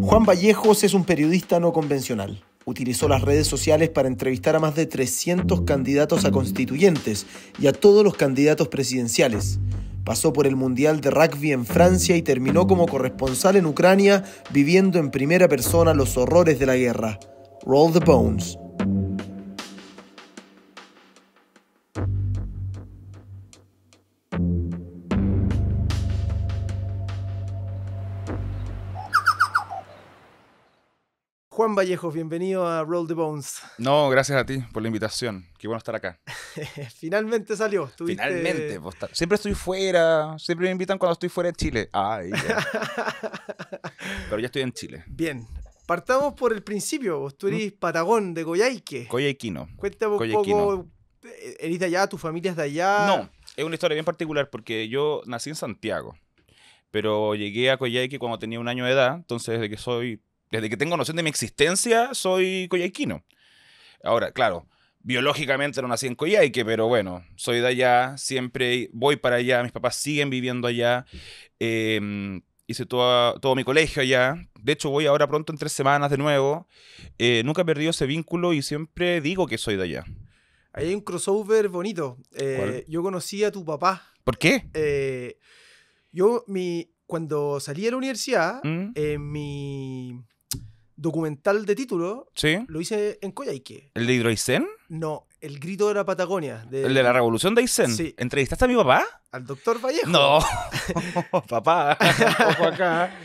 Juan Vallejos es un periodista no convencional. Utilizó las redes sociales para entrevistar a más de 300 candidatos a constituyentes y a todos los candidatos presidenciales. Pasó por el Mundial de Rugby en Francia y terminó como corresponsal en Ucrania, viviendo en primera persona los horrores de la guerra. Roll the Bones. Juan Vallejos, bienvenido a Roll the Bones. No, gracias a ti por la invitación. Qué bueno estar acá. Finalmente salió. Finalmente. Siempre estoy fuera. Siempre me invitan cuando estoy fuera de Chile. Ay, ya. Pero ya estoy en Chile. Bien. Partamos por el principio. Tú eres patagón de Coyhaique. Coyhaiquino. Cuéntame un poco. ¿Eres de allá? ¿Tu familia es de allá? No, es una historia bien particular porque yo nací en Santiago. Pero llegué a Coyhaique cuando tenía 1 año de edad. Entonces, desde que tengo noción de mi existencia, soy coyhaiquino. Ahora, claro, biológicamente no nací en Coyhaique, pero bueno, soy de allá, siempre voy para allá, mis papás siguen viviendo allá. Hice todo mi colegio allá. De hecho, voy ahora pronto en 3 semanas de nuevo. Nunca he perdido ese vínculo y siempre digo que soy de allá. Ahí hay un crossover bonito. Yo conocí a tu papá. ¿Por qué? Cuando salí de la universidad, mi documental de título, ¿Sí? lo hice en Coyhaique. ¿El de Hidroaicén? No, El grito de la Patagonia. ¿El de la revolución de Aysén? Sí. ¿Entrevistaste a mi papá? Al doctor Vallejo. No, papá, ojo acá.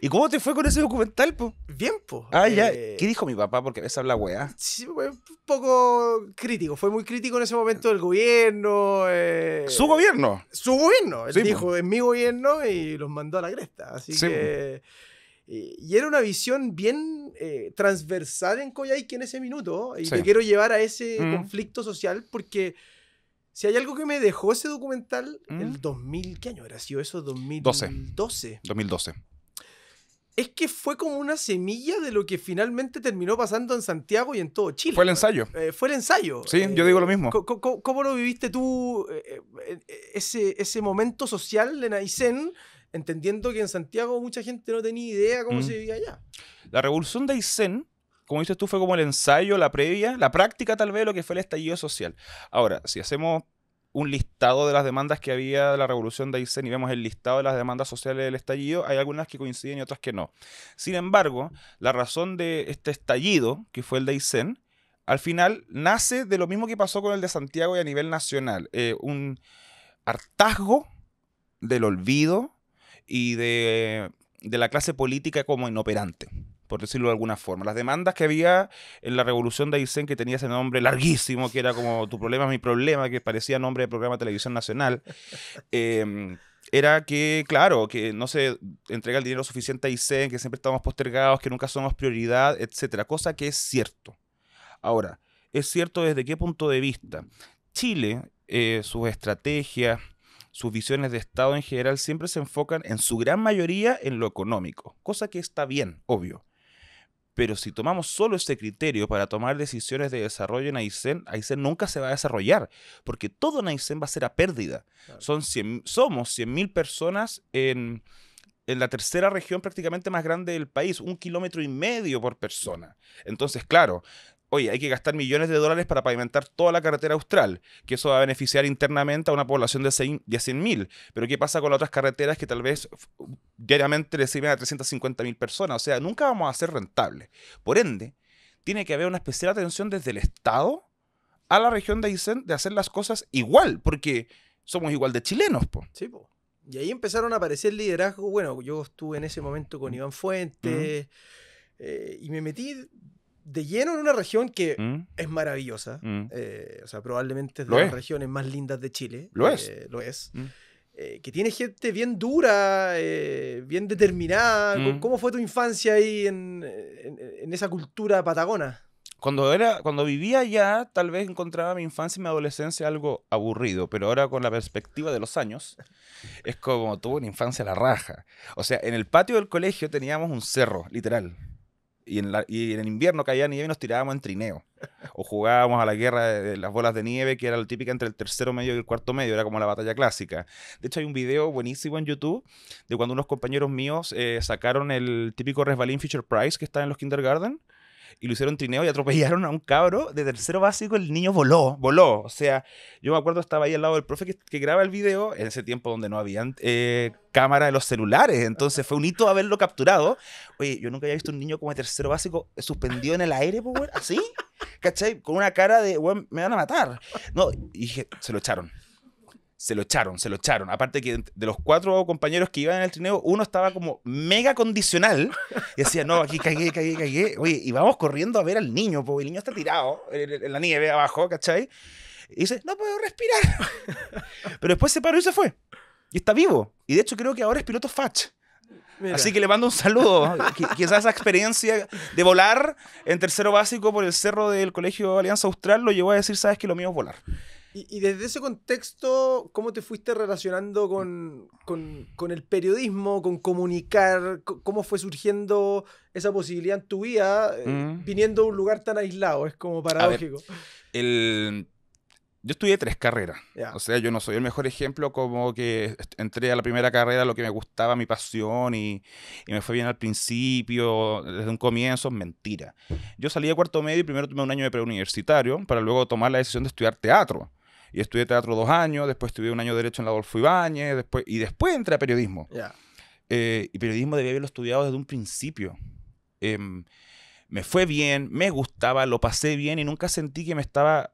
¿Y cómo te fue con ese documental, po? Bien, po. Ya. ¿Qué dijo mi papá? Porque a veces habla weá. Sí, fue un poco crítico. Fue muy crítico en ese momento del gobierno. ¿Su gobierno? Su gobierno. Él Sí, dijo, es mi gobierno, y los mandó a la cresta. Así sí, que... Y era una visión bien transversal en Coyhaique en ese minuto. Y te quiero llevar a ese conflicto social porque... Si hay algo que me dejó ese documental, el 2000, ¿qué año habrá sido eso? 2012. 2012. Es que fue como una semilla de lo que finalmente terminó pasando en Santiago y en todo Chile. Fue el ensayo. Fue el ensayo. Sí, yo digo lo mismo. ¿Cómo lo viviste tú, ese momento social en Aysén, entendiendo que en Santiago mucha gente no tenía idea cómo se vivía allá? La revolución de Aysén, como dices tú, fue como el ensayo, la previa, la práctica tal vez, lo que fue el estallido social. Ahora, si hacemos un listado de las demandas que había de la revolución de Aysén y vemos el listado de las demandas sociales del estallido, hay algunas que coinciden y otras que no. Sin embargo, la razón de este estallido, que fue el de Aysén, al final nace de lo mismo que pasó con el de Santiago y a nivel nacional. Un hartazgo del olvido y de la clase política como inoperante, por decirlo de alguna forma. Las demandas que había en la revolución de Aysén, que tenía ese nombre larguísimo, que era como tu problema es mi problema, que parecía nombre de programa de televisión nacional, era que, claro, que no se entrega el dinero suficiente a Aysén, que siempre estamos postergados, que nunca somos prioridad, etcétera. Cosa que es cierto. Ahora, ¿es cierto desde qué punto de vista? Chile, sus estrategias, sus visiones de Estado en general siempre se enfocan en su gran mayoría en lo económico, cosa que está bien, obvio. Pero si tomamos solo ese criterio para tomar decisiones de desarrollo en Aysén, Aysén nunca se va a desarrollar, porque todo en Aysén va a ser a pérdida. Claro. Somos 100.000 personas en la tercera región prácticamente más grande del país, 1,5 kilómetros por persona. Entonces, claro, oye, hay que gastar millones de dólares para pavimentar toda la carretera austral, que eso va a beneficiar internamente a una población de 100.000. Pero ¿qué pasa con las otras carreteras que tal vez diariamente le sirven a 350.000 personas? O sea, nunca vamos a ser rentables. Por ende, tiene que haber una especial atención desde el Estado a la región de Aysén de hacer las cosas igual, porque somos igual de chilenos, po. Sí, po. Y ahí empezaron a aparecer liderazgos. Bueno, yo estuve en ese momento con Iván Fuentes y me metí de lleno en una región que es maravillosa. O sea, probablemente es de las regiones más lindas de Chile. Lo es. Que tiene gente bien dura, bien determinada. ¿Cómo fue tu infancia ahí en esa cultura patagona? Cuando vivía allá, tal vez encontraba mi infancia y mi adolescencia algo aburrido, pero ahora con la perspectiva de los años, es como tuve una infancia a la raja. O sea, en el patio del colegio teníamos un cerro, literal. y en el invierno caía nieve y nos tirábamos en trineo. O jugábamos a la guerra de las bolas de nieve, que era la típica entre el tercero medio y el cuarto medio, era como la batalla clásica. De hecho, hay un video buenísimo en YouTube de cuando unos compañeros míos sacaron el típico resbalín Fisher Price que está en los kindergarten, y lo hicieron trineo y atropellaron a un cabro de tercero básico. El niño voló. O sea, yo me acuerdo, estaba ahí al lado del profe que graba el video en ese tiempo donde no habían cámara de los celulares, entonces fue un hito haberlo capturado. Oye, yo nunca había visto un niño como de tercero básico suspendido en el aire, pues, así, ¿cachai? Con una cara de, bueno, me van a matar. No, y dije, se lo echaron. Aparte que de los 4 compañeros que iban en el trineo, uno estaba como mega condicional y decía, no, aquí cagué. Oye, y vamos corriendo a ver al niño, porque el niño está tirado en la nieve abajo, ¿cachai? Y dice, no puedo respirar. Pero después se paró y se fue. Y está vivo. Y de hecho creo que ahora es piloto Fach. Mira. Así que le mando un saludo. Quizás esa experiencia de volar en tercero básico por el cerro del Colegio Alianza Austral lo llevó a decir, sabes que lo mío es volar. Y desde ese contexto, ¿cómo te fuiste relacionando con el periodismo, con comunicar? ¿Cómo fue surgiendo esa posibilidad en tu vida, viniendo de un lugar tan aislado? Es como paradójico. Yo estudié 3 carreras. O sea, yo no soy el mejor ejemplo, como que entré a la primera carrera lo que me gustaba, mi pasión, y me fue bien al principio, desde un comienzo. Mentira. Yo salí de cuarto medio y primero tomé un año de preuniversitario para luego tomar la decisión de estudiar teatro. Y estudié teatro 2 años, después estudié un año de Derecho en la Adolfo Ibáñez, después entré a periodismo. Y periodismo debía haberlo estudiado desde un principio. Me fue bien, me gustaba, lo pasé bien y nunca sentí que me estaba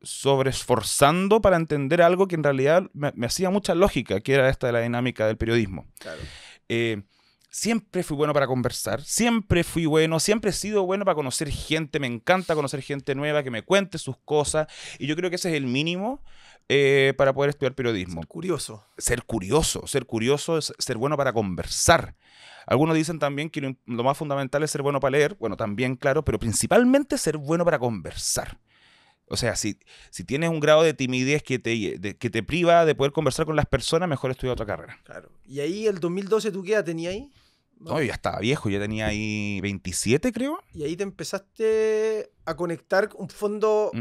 sobreesforzando para entender algo que en realidad me hacía mucha lógica, que era esta de la dinámica del periodismo. Claro. Siempre fui bueno para conversar, siempre he sido bueno para conocer gente, me encanta conocer gente nueva, que me cuente sus cosas, y yo creo que ese es el mínimo para poder estudiar periodismo. Ser curioso es ser bueno para conversar. Algunos dicen también que lo más fundamental es ser bueno para leer, bueno, también claro, pero principalmente ser bueno para conversar. O sea, si tienes un grado de timidez que te priva de poder conversar con las personas, mejor estudia otra carrera. Claro. ¿Y ahí el 2012 tú qué edad tenías ahí? No, yo ya estaba viejo, ya tenía ahí 27, creo. Y ahí te empezaste a conectar un fondo.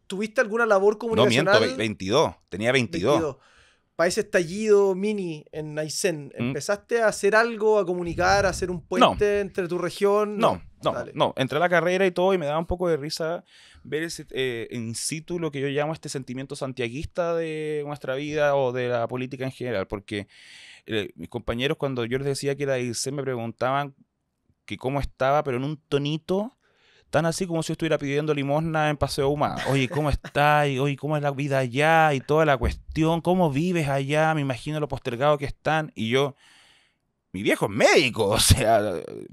¿Tuviste alguna labor comunicacional? No, miento, 22. Tenía 22. Para ese estallido mini en Aysén, ¿empezaste a hacer algo, a comunicar, a hacer un puente entre tu región? No. Entré a la carrera y todo y me daba un poco de risa ver in situ lo que yo llamo este sentimiento santiaguista de nuestra vida o de la política en general, porque mis compañeros, cuando yo les decía que era de Aysén, me preguntaban que cómo estaba, pero en un tonito tan así como si yo estuviera pidiendo limosna en Paseo Ahumada. Oye, ¿cómo estás? Oye, ¿cómo es la vida allá? Y toda la cuestión, ¿cómo vives allá? Me imagino lo postergado que están. Y yo, mi viejo es médico, o sea,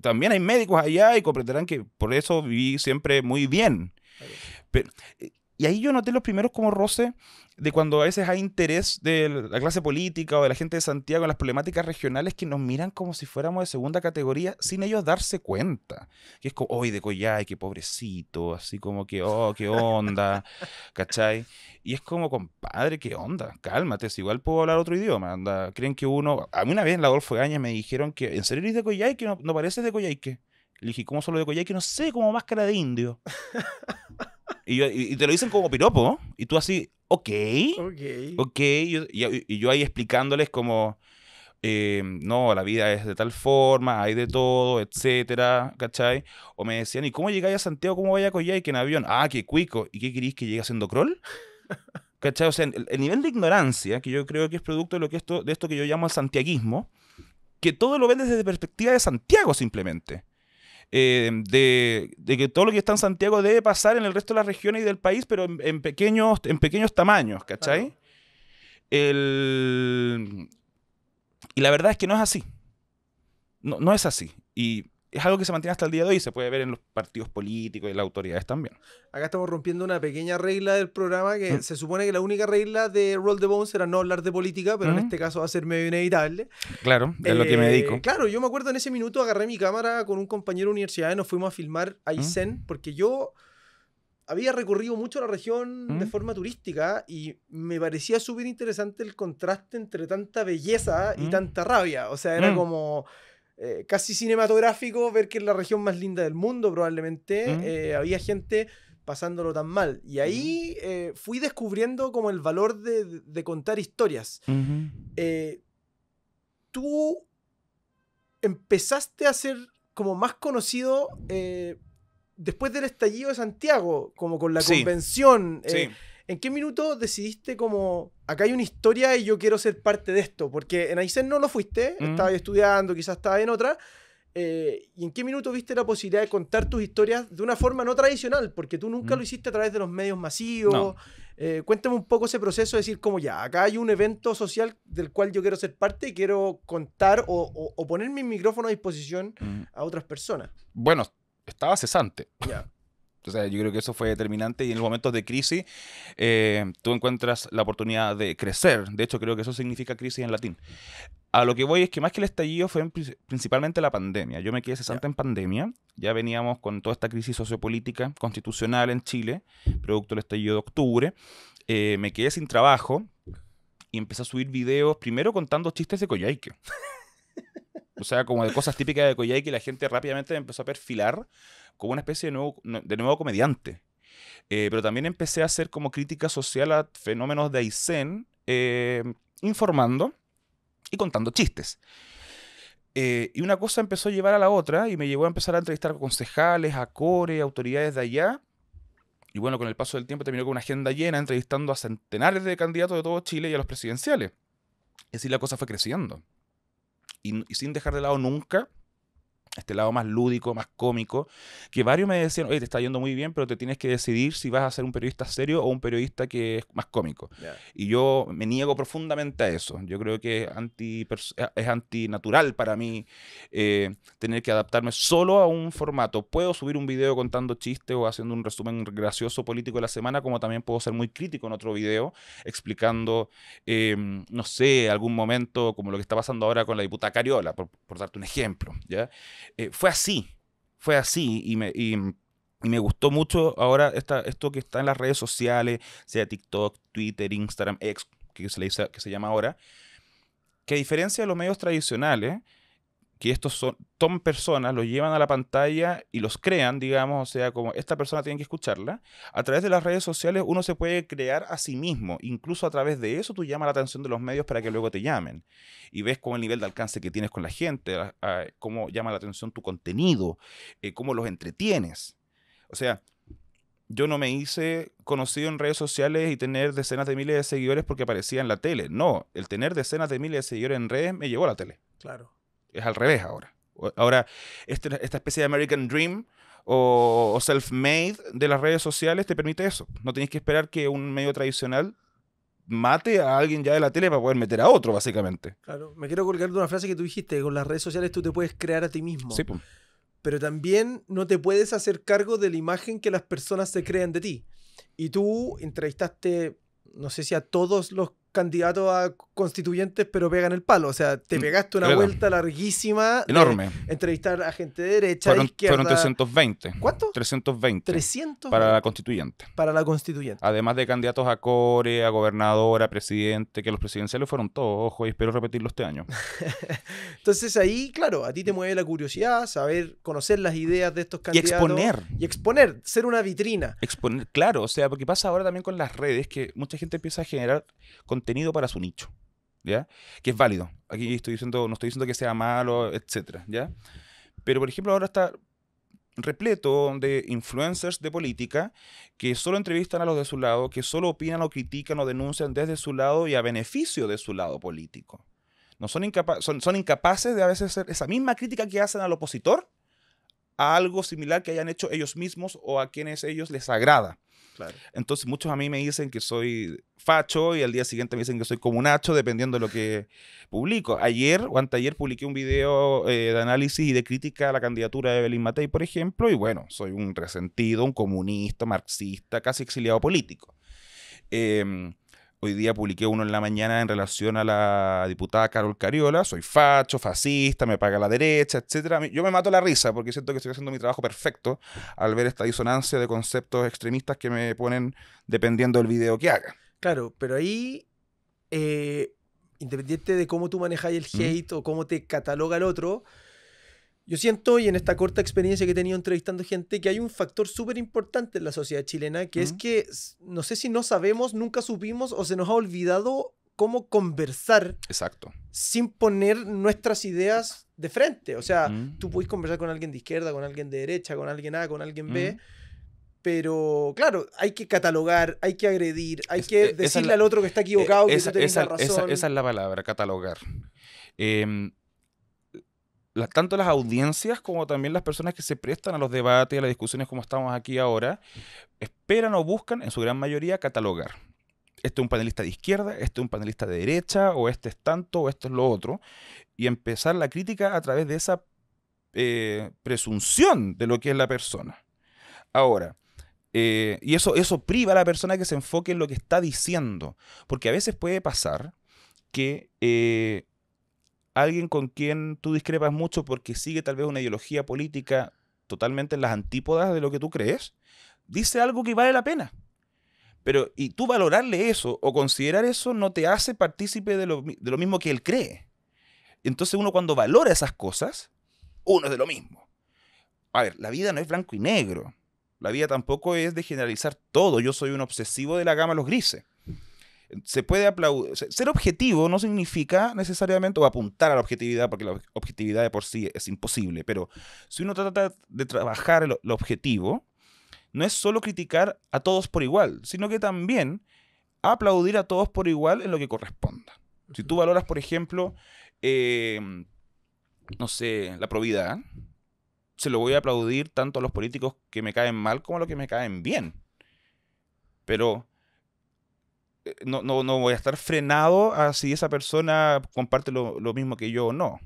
también hay médicos allá y comprenderán que por eso viví siempre muy bien. Pero, y ahí yo noté los primeros como roces de cuando a veces hay interés de la clase política o de la gente de Santiago en las problemáticas regionales, que nos miran como si fuéramos de segunda categoría sin ellos darse cuenta. Que es como, oye, de Coyhai, qué pobrecito, así como que, oh, qué onda, ¿cachai? Y es como, compadre, qué onda, cálmate, si igual puedo hablar otro idioma, anda. Creen que uno... A mí una vez en la Adolfo Ibáñez me dijeron que, ¿en serio eres de Coyhai? Que no pareces de Coyhaique. Le dije, ¿cómo solo de Coyhaique? No sé, como máscara de indio. Y te lo dicen como piropo, y tú así, ok. Y yo ahí explicándoles como, no, la vida es de tal forma, hay de todo, etcétera, ¿cachai? O me decían, ¿y cómo llegáis a Santiago? ¿Cómo vais a Coyhaique en avión? Ah, qué cuico. ¿Y qué queréis, que llegue haciendo crawl? ¿Cachai? O sea, el nivel de ignorancia, que yo creo que es producto de de esto que yo llamo el santiaguismo, que todo lo ven desde perspectiva de Santiago simplemente. De que todo lo que está en Santiago debe pasar en el resto de las regiones y del país, pero en pequeños tamaños, ¿cachai? Y la verdad es que no es así. No es así. Y es algo que se mantiene hasta el día de hoy y se puede ver en los partidos políticos y las autoridades también. Acá estamos rompiendo una pequeña regla del programa, que se supone que la única regla de Roll the Bones era no hablar de política, pero en este caso va a ser medio inevitable. Claro, es lo que me dedico. Claro, yo me acuerdo en ese minuto agarré mi cámara con un compañero de universidad y nos fuimos a filmar a Aysén, porque yo había recorrido mucho la región de forma turística y me parecía súper interesante el contraste entre tanta belleza y tanta rabia. O sea, era como... casi cinematográfico ver que es la región más linda del mundo probablemente, había gente pasándolo tan mal. Y ahí fui descubriendo como el valor de contar historias. Tú empezaste a ser como más conocido después del estallido de Santiago, como con la convención. Sí. ¿En qué minuto decidiste como, acá hay una historia y yo quiero ser parte de esto? Porque en Aysén no lo fuiste, estabas estudiando, quizás estabas en otra. ¿Y en qué minuto viste la posibilidad de contar tus historias de una forma no tradicional? Porque tú nunca lo hiciste a través de los medios masivos. No. Cuéntame un poco ese proceso de decir como ya, acá hay un evento social del cual yo quiero ser parte y quiero contar o poner mi micrófono a disposición a otras personas. Bueno, estaba cesante. Ya. O sea, yo creo que eso fue determinante y en los momentos de crisis tú encuentras la oportunidad de crecer. De hecho, creo que eso significa crisis en latín. A lo que voy es que más que el estallido fue principalmente la pandemia. Yo me quedé cesante en pandemia. Ya veníamos con toda esta crisis sociopolítica constitucional en Chile, producto del estallido de octubre. Me quedé sin trabajo y empecé a subir videos, primero contando chistes de Coyhaique. O sea, como de cosas típicas de Coyhaique, y la gente rápidamente me empezó a perfilar como una especie de nuevo comediante. Pero también empecé a hacer como crítica social a fenómenos de Aysén, informando y contando chistes. Y una cosa empezó a llevar a la otra y me llevó a empezar a entrevistar a concejales, a core, autoridades de allá. Y bueno, con el paso del tiempo terminó con una agenda llena, entrevistando a centenares de candidatos de todo Chile y a los presidenciales. Y así la cosa fue creciendo. Y sin dejar de lado nunca este lado más lúdico, más cómico, que varios me decían, oye, te está yendo muy bien, pero te tienes que decidir si vas a ser un periodista serio o un periodista que es más cómico. Yeah. Y yo me niego profundamente a eso. Yo creo que es antinatural para mí tener que adaptarme solo a un formato. Puedo subir un video contando chistes o haciendo un resumen gracioso político de la semana, como también puedo ser muy crítico en otro video, explicando, no sé, algún momento como lo que está pasando ahora con la diputada Cariola, por darte un ejemplo, ¿ya? Fue así y me gustó mucho ahora esto que está en las redes sociales, sea TikTok, Twitter, Instagram, X, que se llama ahora, que a diferencia de los medios tradicionales, que estos toman personas, los llevan a la pantalla y los crean, digamos, o sea, como esta persona tiene que escucharla, a través de las redes sociales uno se puede crear a sí mismo, incluso a través de eso tú llamas la atención de los medios para que luego te llamen, y ves cómo el nivel de alcance que tienes con la gente, cómo llama la atención tu contenido, cómo los entretienes. O sea, yo no me hice conocido en redes sociales y tener decenas de miles de seguidores porque aparecía en la tele. No, el tener decenas de miles de seguidores en redes me llevó a la tele. Claro. Es al revés ahora. Ahora, esta especie de American Dream o self-made de las redes sociales te permite eso. No tienes que esperar que un medio tradicional mate a alguien ya de la tele para poder meter a otro, básicamente. Claro. Me quiero colgar de una frase que tú dijiste, que con las redes sociales tú te puedes crear a ti mismo. Sí, pues. Pero también no te puedes hacer cargo de la imagen que las personas se crean de ti. Y tú entrevistaste, no sé si a todos los candidatos a constituyentes, pero pegan el palo. O sea, te pegaste una vuelta larguísima. Enorme. Entrevistar a gente de derecha, de izquierda. Fueron 320. ¿Cuánto? 320. 300. Para la constituyente. Para la constituyente. Además de candidatos a core, a gobernador, a presidente, que los presidenciales fueron todos, ojo, y espero repetirlo este año. Entonces ahí, claro, a ti te mueve la curiosidad, saber, conocer las ideas de estos candidatos. Y exponer, ser una vitrina. Exponer, claro, o sea, porque pasa ahora también con las redes, que mucha gente empieza a generar contenido para su nicho, ¿ya? Que es válido. Aquí no estoy diciendo que sea malo, etcétera, ¿ya? Pero, por ejemplo, ahora está repleto de influencers de política que solo entrevistan a los de su lado, que solo opinan o critican o denuncian desde su lado y a beneficio de su lado político. No son incapaces de a veces hacer esa misma crítica que hacen al opositor a algo similar que hayan hecho ellos mismos o a quienes ellos les agrada. Claro. Entonces muchos a mí me dicen que soy facho y al día siguiente me dicen que soy comunacho, dependiendo de lo que publico. Ayer o anteayer publiqué un video de análisis y de crítica a la candidatura de Evelyn Matei, por ejemplo, y bueno, soy un resentido, un comunista, marxista, casi exiliado político. Hoy día publiqué uno en la mañana en relación a la diputada Carol Cariola. Soy facho, fascista, me paga la derecha, etc. Yo me mato la risa porque siento que estoy haciendo mi trabajo perfecto al ver esta disonancia de conceptos extremistas que me ponen dependiendo del video que haga. Claro, pero ahí, independiente de cómo tú manejas el hate o cómo te cataloga el otro, Yo siento, y en esta corta experiencia que he tenido entrevistando gente, que hay un factor súper importante en la sociedad chilena, que es que, no sé si no sabemos, nunca supimos o se nos ha olvidado cómo conversar. Exacto. Sin poner nuestras ideas de frente. O sea, tú puedes conversar con alguien de izquierda, con alguien de derecha, con alguien A, con alguien B, pero claro, hay que catalogar, hay que agredir, hay que decirle al otro que está equivocado, que tú tenés la razón. Esa es la palabra, catalogar. Tanto las audiencias como también las personas que se prestan a los debates, a las discusiones como estamos aquí ahora, esperan o buscan, en su gran mayoría, catalogar. Este es un panelista de izquierda, este es un panelista de derecha, o este es tanto, o esto es lo otro, y empezar la crítica a través de esa presunción de lo que es la persona. Ahora, y eso priva a la persona que se enfoque en lo que está diciendo, porque a veces puede pasar que alguien con quien tú discrepas mucho porque sigue tal vez una ideología política totalmente en las antípodas de lo que tú crees, dice algo que vale la pena. Pero, y tú valorarle eso o considerar eso no te hace partícipe de lo mismo que él cree. Entonces uno cuando valora esas cosas, uno es de lo mismo. A ver, la vida no es blanco y negro. La vida tampoco es de generalizar todo. Yo soy un obsesivo de la gama de los grises. Se puede aplaudir. Ser objetivo no significa necesariamente, o apuntar a la objetividad, porque la objetividad de por sí es imposible, pero si uno trata de trabajar lo objetivo, no es solo criticar a todos por igual, sino que también aplaudir a todos por igual en lo que corresponda. Si tú valoras, por ejemplo, no sé, la probidad, se lo voy a aplaudir tanto a los políticos que me caen mal como a los que me caen bien. Pero no voy a estar frenado a si esa persona comparte lo mismo que yo o no.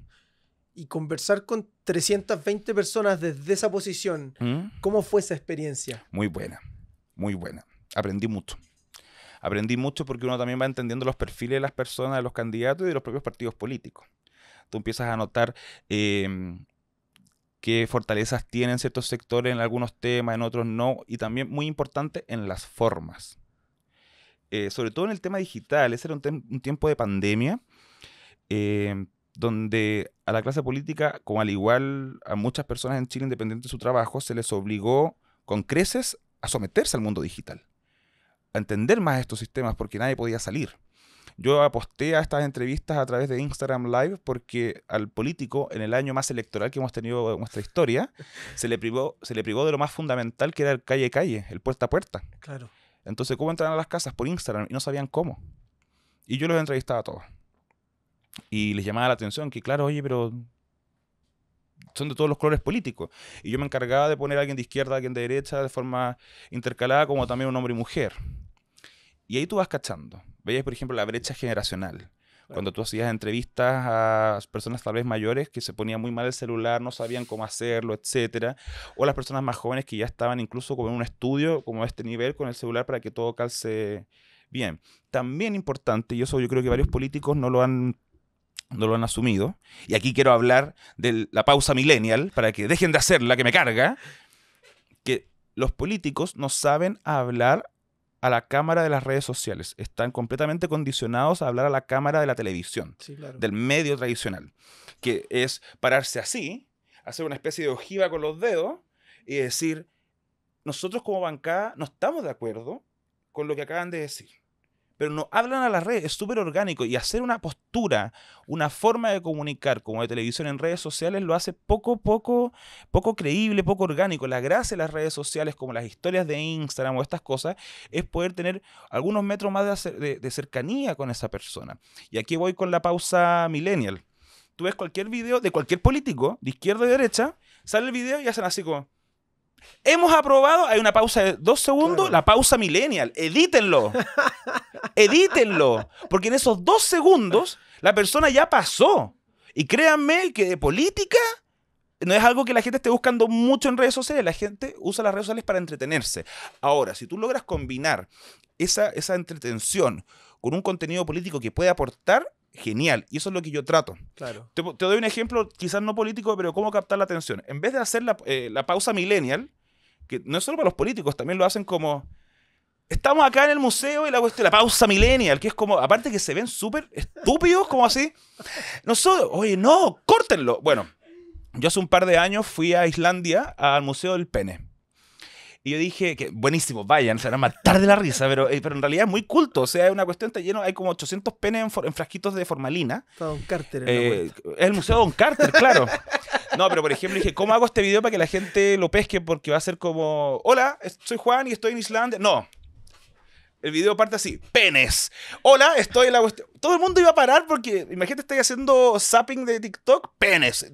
Y conversar con 320 personas desde esa posición, ¿cómo fue esa experiencia? Muy buena, muy buena. Aprendí mucho. Aprendí mucho porque uno también va entendiendo los perfiles de las personas, de los candidatos y de los propios partidos políticos. Tú empiezas a notar qué fortalezas tienen ciertos sectores en algunos temas, en otros no, y también, muy importante, en las formas. Sobre todo en el tema digital. Ese era un tiempo de pandemia, donde a la clase política, como al igual a muchas personas en Chile, independiente de su trabajo, se les obligó con creces a someterse al mundo digital, a entender más estos sistemas, porque nadie podía salir. Yo aposté a estas entrevistas a través de Instagram Live porque al político, en el año más electoral que hemos tenido en nuestra historia, se le privó de lo más fundamental, que era el calle-calle, el puerta a puerta. Claro. Entonces, ¿cómo entraban a las casas? Por Instagram, y no sabían cómo. Y yo los entrevistaba a todos. Y les llamaba la atención que, claro, oye, pero son de todos los colores políticos. Y yo me encargaba de poner a alguien de izquierda, a alguien de derecha, de forma intercalada, como también un hombre y mujer. Y ahí tú vas cachando. Veías, por ejemplo, la brecha generacional. Claro. Cuando tú hacías entrevistas a personas tal vez mayores que se ponían muy mal el celular, no sabían cómo hacerlo, etcétera. O las personas más jóvenes que ya estaban incluso como en un estudio, como a este nivel, con el celular para que todo calce bien. También importante, y eso yo creo que varios políticos no lo han asumido, y aquí quiero hablar de la pausa millennial, para que dejen de hacerla, que me carga, que los políticos no saben hablar a la cámara de las redes sociales. Están completamente condicionados a hablar a la cámara de la televisión, sí, claro, del medio tradicional, que es pararse así, hacer una especie de ojiva con los dedos y decir, nosotros como bancada no estamos de acuerdo con lo que acaban de decir. Pero no hablan a las redes, es súper orgánico, y hacer una postura, una forma de comunicar como de televisión en redes sociales lo hace poco creíble, poco orgánico. La gracia de las redes sociales, como las historias de Instagram o estas cosas, es poder tener algunos metros más de cercanía con esa persona. Y aquí voy con la pausa millennial. Tú ves cualquier video de cualquier político, de izquierda y derecha, sale el video y hacen así como... Hemos aprobado, hay una pausa de 2 segundos, claro, la pausa millennial. Edítenlo. Edítenlo. Porque en esos 2 segundos la persona ya pasó. Y créanme que de política no es algo que la gente esté buscando mucho en redes sociales. La gente usa las redes sociales para entretenerse. Ahora, si tú logras combinar esa entretención con un contenido político que puede aportar, genial. Y eso es lo que yo trato. Claro. Te doy un ejemplo, quizás no político, pero cómo captar la atención. En vez de hacer la pausa millennial, que no es solo para los políticos, también lo hacen como... Estamos acá en el museo y la pausa millennial, que es como... Aparte que se ven súper estúpidos, como así. Nosotros, oye, no, córtenlo. Bueno, yo hace un par de años fui a Islandia al Museo del Pene. Y yo dije que buenísimo, vayan, se van a matar de la risa, pero en realidad es muy culto. O sea, es una cuestión, está lleno, hay como 800 penes en frasquitos de formalina. Está Don Carter en la puerta. Es el Museo Don Carter, claro. No, pero por ejemplo dije, ¿cómo hago este video para que la gente lo pesque? Porque va a ser como, hola, soy Juan y estoy en Islandia. No. El video parte así, penes. Hola, estoy en la cuestión. Todo el mundo iba a parar porque, imagínate, estoy haciendo zapping de TikTok, penes.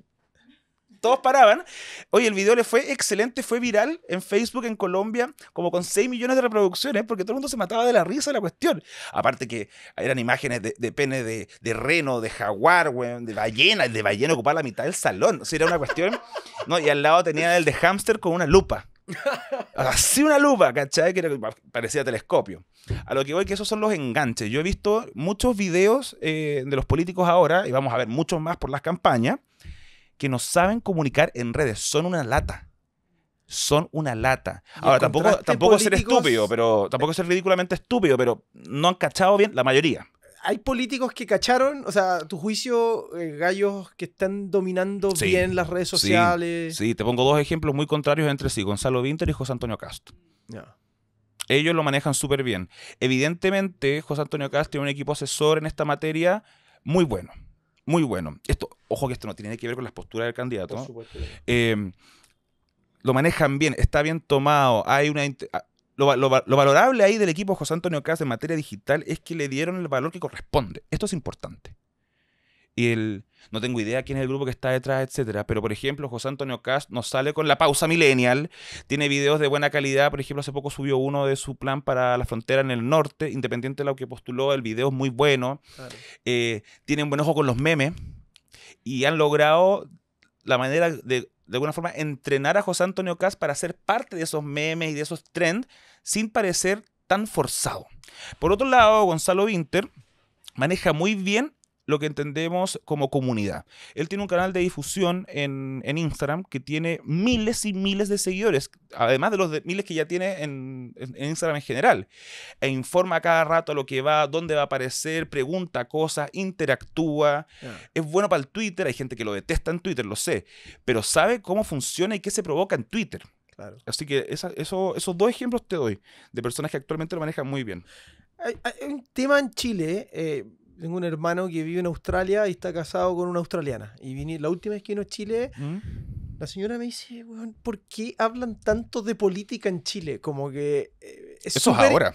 Todos paraban. Oye, el video le fue excelente, fue viral en Facebook en Colombia, como con 6 millones de reproducciones, porque todo el mundo se mataba de la risa de la cuestión. Aparte que eran imágenes de pene de reno, de jaguar, weón, de ballena ocupaba la mitad del salón. O sea, era una cuestión. ¿No? Y al lado tenía el de hámster con una lupa. Así una lupa, ¿cachai? Que parecía telescopio. A lo que voy, que esos son los enganches. Yo he visto muchos videos de los políticos ahora, y vamos a ver muchos más por las campañas, que no saben comunicar en redes. Son una lata. Son una lata. Ahora, tampoco ser estúpido, pero tampoco ser ridículamente estúpido, pero no han cachado bien la mayoría. Hay políticos que cacharon, o sea, a tu juicio, gallos que están dominando bien las redes sociales. Sí, te pongo dos ejemplos muy contrarios entre sí, Gonzalo Vinter y José Antonio Cast. Yeah. Ellos lo manejan súper bien. Evidentemente, José Antonio Cast tiene un equipo asesor en esta materia muy bueno. Muy bueno. Ojo que esto no tiene que ver con las posturas del candidato. Por supuesto. Lo manejan bien, está bien tomado. Hay lo valorable ahí del equipo José Antonio Cast en materia digital es que le dieron el valor que corresponde. Esto es importante. Y no tengo idea quién es el grupo que está detrás, etcétera. Pero, por ejemplo, José Antonio Cast nos sale con la pausa millennial. Tiene videos de buena calidad. Por ejemplo, hace poco subió uno de su plan para la frontera en el norte. Independiente de lo que postuló, el video es muy bueno. Claro. Tienen buen ojo con los memes. Y han logrado la manera de alguna forma, entrenar a José Antonio Cast para ser parte de esos memes y de esos trends sin parecer tan forzado. Por otro lado, Gonzalo Vinter maneja muy bien lo que entendemos como comunidad. Él tiene un canal de difusión en Instagram que tiene miles y miles de seguidores, además de los miles que ya tiene en Instagram en general. E informa cada rato lo que va, dónde va a aparecer, pregunta cosas, interactúa. Es bueno para el Twitter, hay gente que lo detesta en Twitter, lo sé, pero sabe cómo funciona y qué se provoca en Twitter. Claro. Así que esos dos ejemplos te doy de personas que actualmente lo manejan muy bien. Hay un tema en Chile. Tengo un hermano que vive en Australia y está casado con una australiana. Y la última vez que vino a Chile, la señora me dice, weón, ¿por qué hablan tanto de política en Chile? Como que eso es ahora.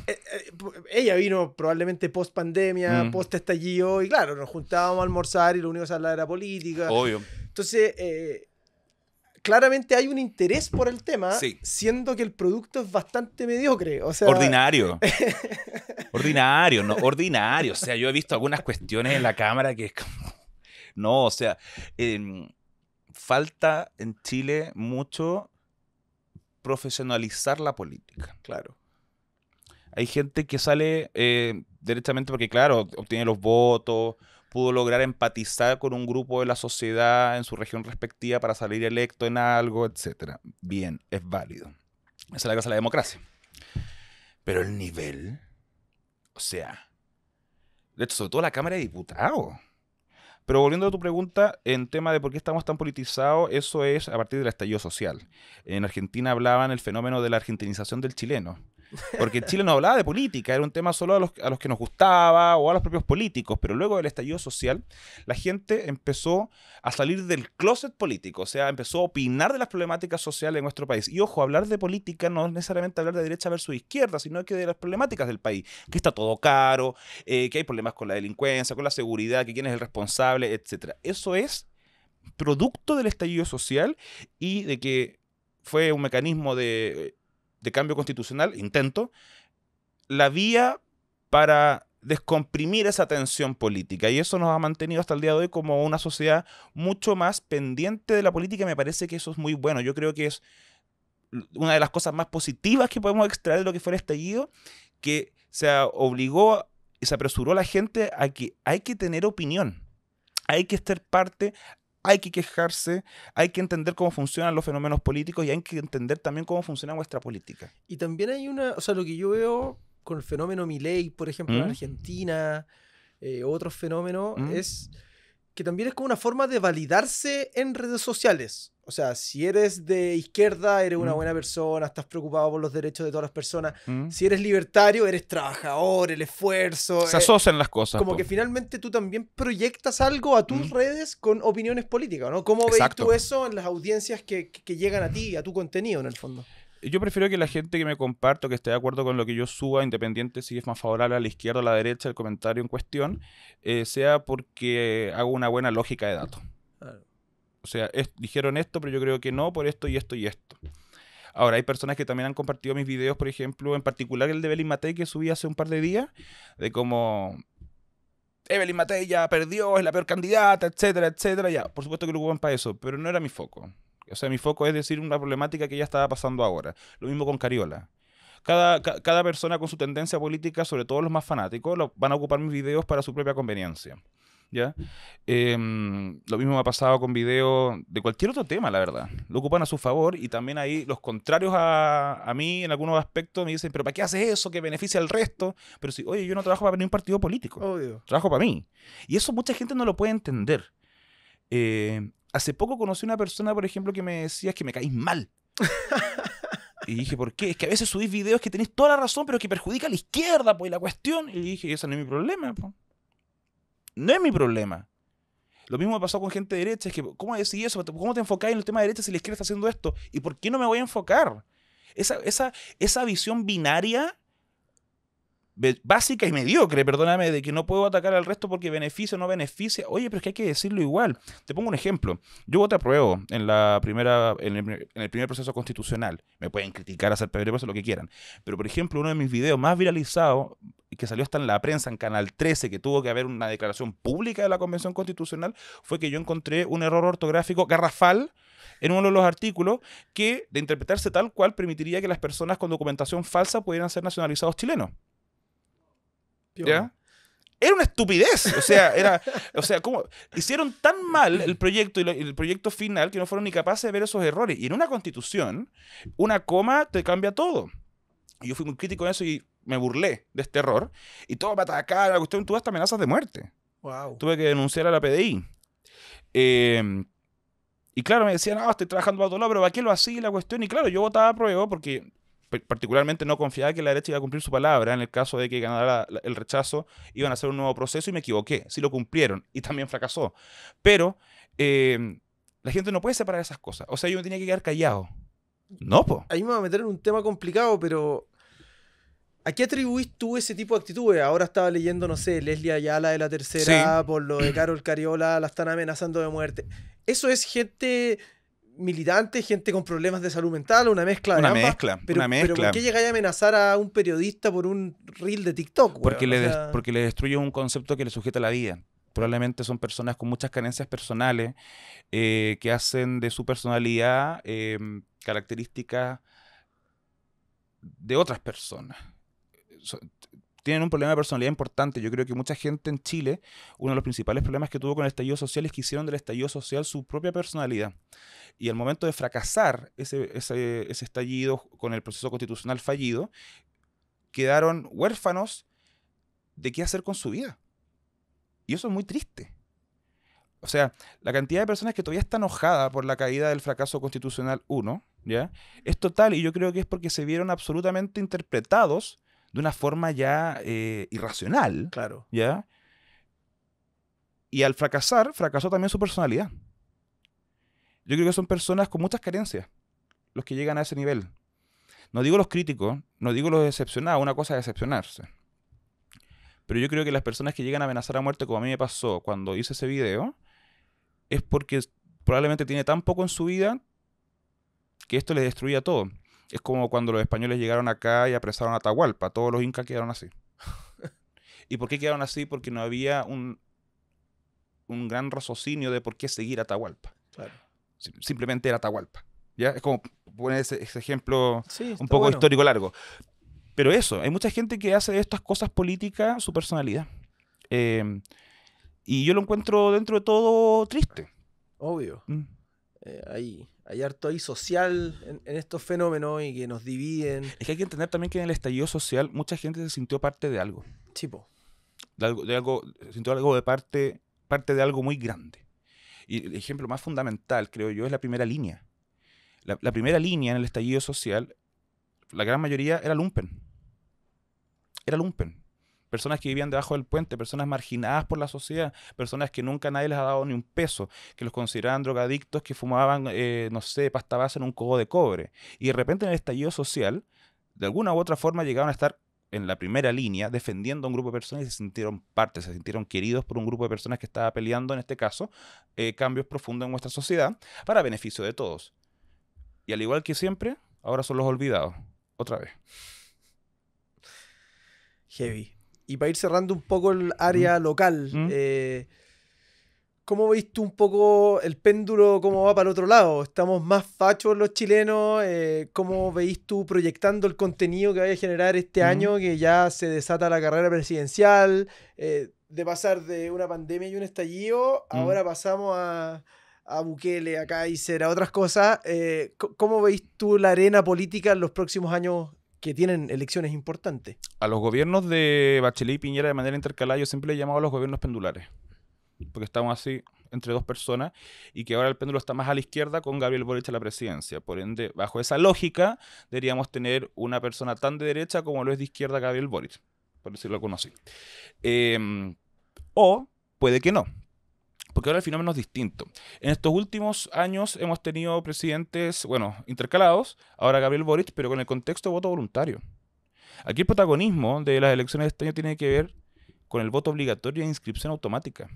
Ella vino probablemente post pandemia, post estallido, y claro, nos juntábamos a almorzar y lo único que se hablaba era política. Obvio. Entonces, claramente hay un interés por el tema, sí, siendo que el producto es bastante mediocre. O sea, ordinario. Ordinario, no, ordinario. O sea, yo he visto algunas cuestiones en la cámara que es como... No, o sea, falta en Chile mucho profesionalizar la política. Claro. Hay gente que sale derechamente porque, claro, obtiene los votos, pudo lograr empatizar con un grupo de la sociedad en su región respectiva para salir electo en algo, etc. Bien, es válido. Esa es la casa de la democracia. Pero el nivel... O sea, de hecho, sobre todo la Cámara de Diputados. Pero volviendo a tu pregunta, en tema de por qué estamos tan politizados, eso es a partir del estallido social. En Argentina hablaban el fenómeno de la argentinización del chileno. Porque Chile no hablaba de política, era un tema solo a los que nos gustaba o a los propios políticos, pero luego del estallido social, la gente empezó a salir del closet político, o sea, empezó a opinar de las problemáticas sociales de nuestro país. Y ojo, hablar de política no es necesariamente hablar de derecha versus izquierda, sino que de las problemáticas del país, que está todo caro, que hay problemas con la delincuencia, con la seguridad, que quién es el responsable, etc. Eso es producto del estallido social y de que fue un mecanismo de cambio constitucional, intento, la vía para descomprimir esa tensión política. Y eso nos ha mantenido hasta el día de hoy como una sociedad mucho más pendiente de la política y me parece que eso es muy bueno. Yo creo que es una de las cosas más positivas que podemos extraer de lo que fue el estallido, que se obligó y se apresuró a la gente a que hay que tener opinión, hay que estar parte, hay que quejarse, hay que entender cómo funcionan los fenómenos políticos y hay que entender también cómo funciona nuestra política. Y también hay o sea, lo que yo veo con el fenómeno Milei, por ejemplo, en Argentina, otros fenómenos, es que también es como una forma de validarse en redes sociales. O sea, si eres de izquierda, eres una buena persona, estás preocupado por los derechos de todas las personas. Si eres libertario, eres trabajador, el esfuerzo. Se asocian las cosas. Como que finalmente tú también proyectas algo a tus redes con opiniones políticas, ¿no? ¿Cómo veis tú eso en las audiencias que llegan a ti, a tu contenido, en el fondo? Yo prefiero que la gente que me comparta, que esté de acuerdo con lo que yo suba, independiente si es más favorable a la izquierda o a la derecha, el comentario en cuestión, sea porque hago una buena lógica de datos. Claro. O sea, dijeron esto, pero yo creo que no, por esto y esto y esto. Ahora, hay personas que también han compartido mis videos, por ejemplo, en particular el de Evelyn Matei que subí hace un par de días, de cómo Evelyn Matei ya perdió, es la peor candidata, etcétera, etcétera. Ya, por supuesto que lo ocupan para eso, pero no era mi foco. O sea, mi foco es decir una problemática que ya estaba pasando ahora. Lo mismo con Cariola. Cada persona con su tendencia política, sobre todo los más fanáticos, van a ocupar mis videos para su propia conveniencia. ¿Ya? Lo mismo me ha pasado con videos de cualquier otro tema, la verdad. Lo ocupan a su favor y también ahí los contrarios a mí en algunos aspectos me dicen, pero ¿para qué haces eso que beneficia al resto? Pero si, oye, yo no trabajo para ningún partido político. Obvio. Trabajo para mí. Y eso mucha gente no lo puede entender. Hace poco conocí una persona, por ejemplo, que me decía que me caís mal. Y dije, ¿por qué? Es que a veces subís videos que tenéis toda la razón, pero que perjudica a la izquierda, pues, la cuestión. Y dije, ese no es mi problema, pues. No es mi problema. Lo mismo me pasó con gente de derecha. Es que, ¿cómo decís eso? ¿Cómo te enfocáis en el tema de derecha si la izquierda está haciendo esto? ¿Y por qué no me voy a enfocar? Esa visión binaria, básica y mediocre, perdóname, de que no puedo atacar al resto porque beneficia o no beneficia. Oye, pero es que hay que decirlo igual. Te pongo un ejemplo. Yo voté apruebo en el primer proceso constitucional. Me pueden criticar, hacer peor, lo que quieran. Pero, por ejemplo, uno de mis videos más viralizados, que salió hasta en la prensa, en Canal 13, que tuvo que haber una declaración pública de la Convención Constitucional, fue que yo encontré un error ortográfico garrafal en uno de los artículos que, de interpretarse tal cual, permitiría que las personas con documentación falsa pudieran ser nacionalizados chilenos. ¿Ya? Era una estupidez. O sea, ¿cómo? Hicieron tan mal el proyecto y el proyecto final que no fueron ni capaces de ver esos errores. Y en una constitución, una coma te cambia todo. Y yo fui muy crítico en eso y me burlé de este error. Y todo me atacaba, la cuestión, tuve hasta amenazas de muerte. Wow. Tuve que denunciar a la PDI. Y claro, me decían, estoy trabajando para otro lado, pero ¿para qué lo hacía la cuestión? Y claro, yo votaba a prueba porque particularmente no confiaba que la derecha iba a cumplir su palabra. En el caso de que ganara el rechazo, iban a hacer un nuevo proceso y me equivoqué. Sí lo cumplieron y también fracasó. Pero la gente no puede separar esas cosas. O sea, yo me tenía que quedar callado. No, po. Ahí me voy a meter en un tema complicado, pero ¿a qué atribuís tú ese tipo de actitudes? Ahora estaba leyendo, no sé, Leslie Ayala de La Tercera, Sí. por lo de Carol Cariola, la están amenazando de muerte. ¿Eso es gente militante, gente con problemas de salud mental, una mezcla de Una ambas? mezcla. Pero ¿por qué llegáis a amenazar a un periodista por un reel de TikTok? Porque weón? porque le destruye un concepto que le sujeta la vida. Probablemente son personas con muchas carencias personales que hacen de su personalidad características de otras personas. Tienen un problema de personalidad importante. Yo creo que mucha gente en Chile, uno de los principales problemas que tuvo con el estallido social es que hicieron del estallido social su propia personalidad. Y al momento de fracasar ese estallido con el proceso constitucional fallido, quedaron huérfanos de qué hacer con su vida. Y eso es muy triste. O sea, la cantidad de personas que todavía está enojada por la caída del fracaso constitucional 1, ¿ya? Es total, y yo creo que es porque se vieron absolutamente interpretados de una forma ya irracional. Claro. ¿Ya? Y al fracasar, fracasó también su personalidad. Yo creo que son personas con muchas carencias los que llegan a ese nivel. No digo los críticos, no digo los decepcionados, una cosa es decepcionarse. Pero yo creo que las personas que llegan a amenazar a muerte, como a mí me pasó cuando hice ese video, es porque probablemente tiene tan poco en su vida que esto le destruía todo. Es como cuando los españoles llegaron acá y apresaron a Atahualpa. Todos los incas quedaron así. ¿Y por qué quedaron así? Porque no había un gran raciocinio de por qué seguir a Atahualpa. Claro. Simplemente era Atahualpa. ¿Ya? Es como poner ese ejemplo un poco bueno. histórico largo. Pero eso, hay mucha gente que hace de estas cosas políticas su personalidad. Y yo lo encuentro dentro de todo triste. Obvio. Hay harto ahí social en estos fenómenos y que nos dividen. Es que hay que entender también que en el estallido social mucha gente se sintió parte de algo. Tipo. Sintió algo de parte parte de algo muy grande. Y el ejemplo más fundamental, creo yo, es la primera línea. La primera línea en el estallido social, la gran mayoría era lumpen. Era lumpen. Personas que vivían debajo del puente, personas marginadas por la sociedad, personas que nunca nadie les ha dado ni un peso, que los consideraban drogadictos, que fumaban, no sé, pasta base en un cobo de cobre. Y de repente en el estallido social, de alguna u otra forma llegaron a estar en la primera línea defendiendo a un grupo de personas y se sintieron parte, se sintieron queridos por un grupo de personas que estaba peleando, en este caso, cambios profundos en nuestra sociedad para beneficio de todos. Y al igual que siempre, ahora son los olvidados. Otra vez. Heavy. Y para ir cerrando un poco el área local, ¿cómo veis tú un poco el péndulo, cómo va para el otro lado? ¿Estamos más fachos los chilenos? ¿Cómo veis tú proyectando el contenido que vaya a generar este año, que ya se desata la carrera presidencial? De pasar de una pandemia y un estallido, ahora pasamos a Bukele, a Kaiser, a otras cosas. ¿Cómo veis tú la arena política en los próximos años que tienen elecciones importantes? A los gobiernos de Bachelet y Piñera de manera intercalada yo siempre le he llamado a los gobiernos pendulares, porque estamos así entre dos personas y que ahora el péndulo está más a la izquierda con Gabriel Boric a la presidencia. Por ende, bajo esa lógica, deberíamos tener una persona tan de derecha como lo es de izquierda Gabriel Boric, por decirlo algo así. O puede que no, porque ahora el fenómeno es distinto. En estos últimos años hemos tenido presidentes, bueno, intercalados, ahora Gabriel Boric, pero con el contexto de voto voluntario. Aquí el protagonismo de las elecciones de este año tiene que ver con el voto obligatorio e inscripción automática.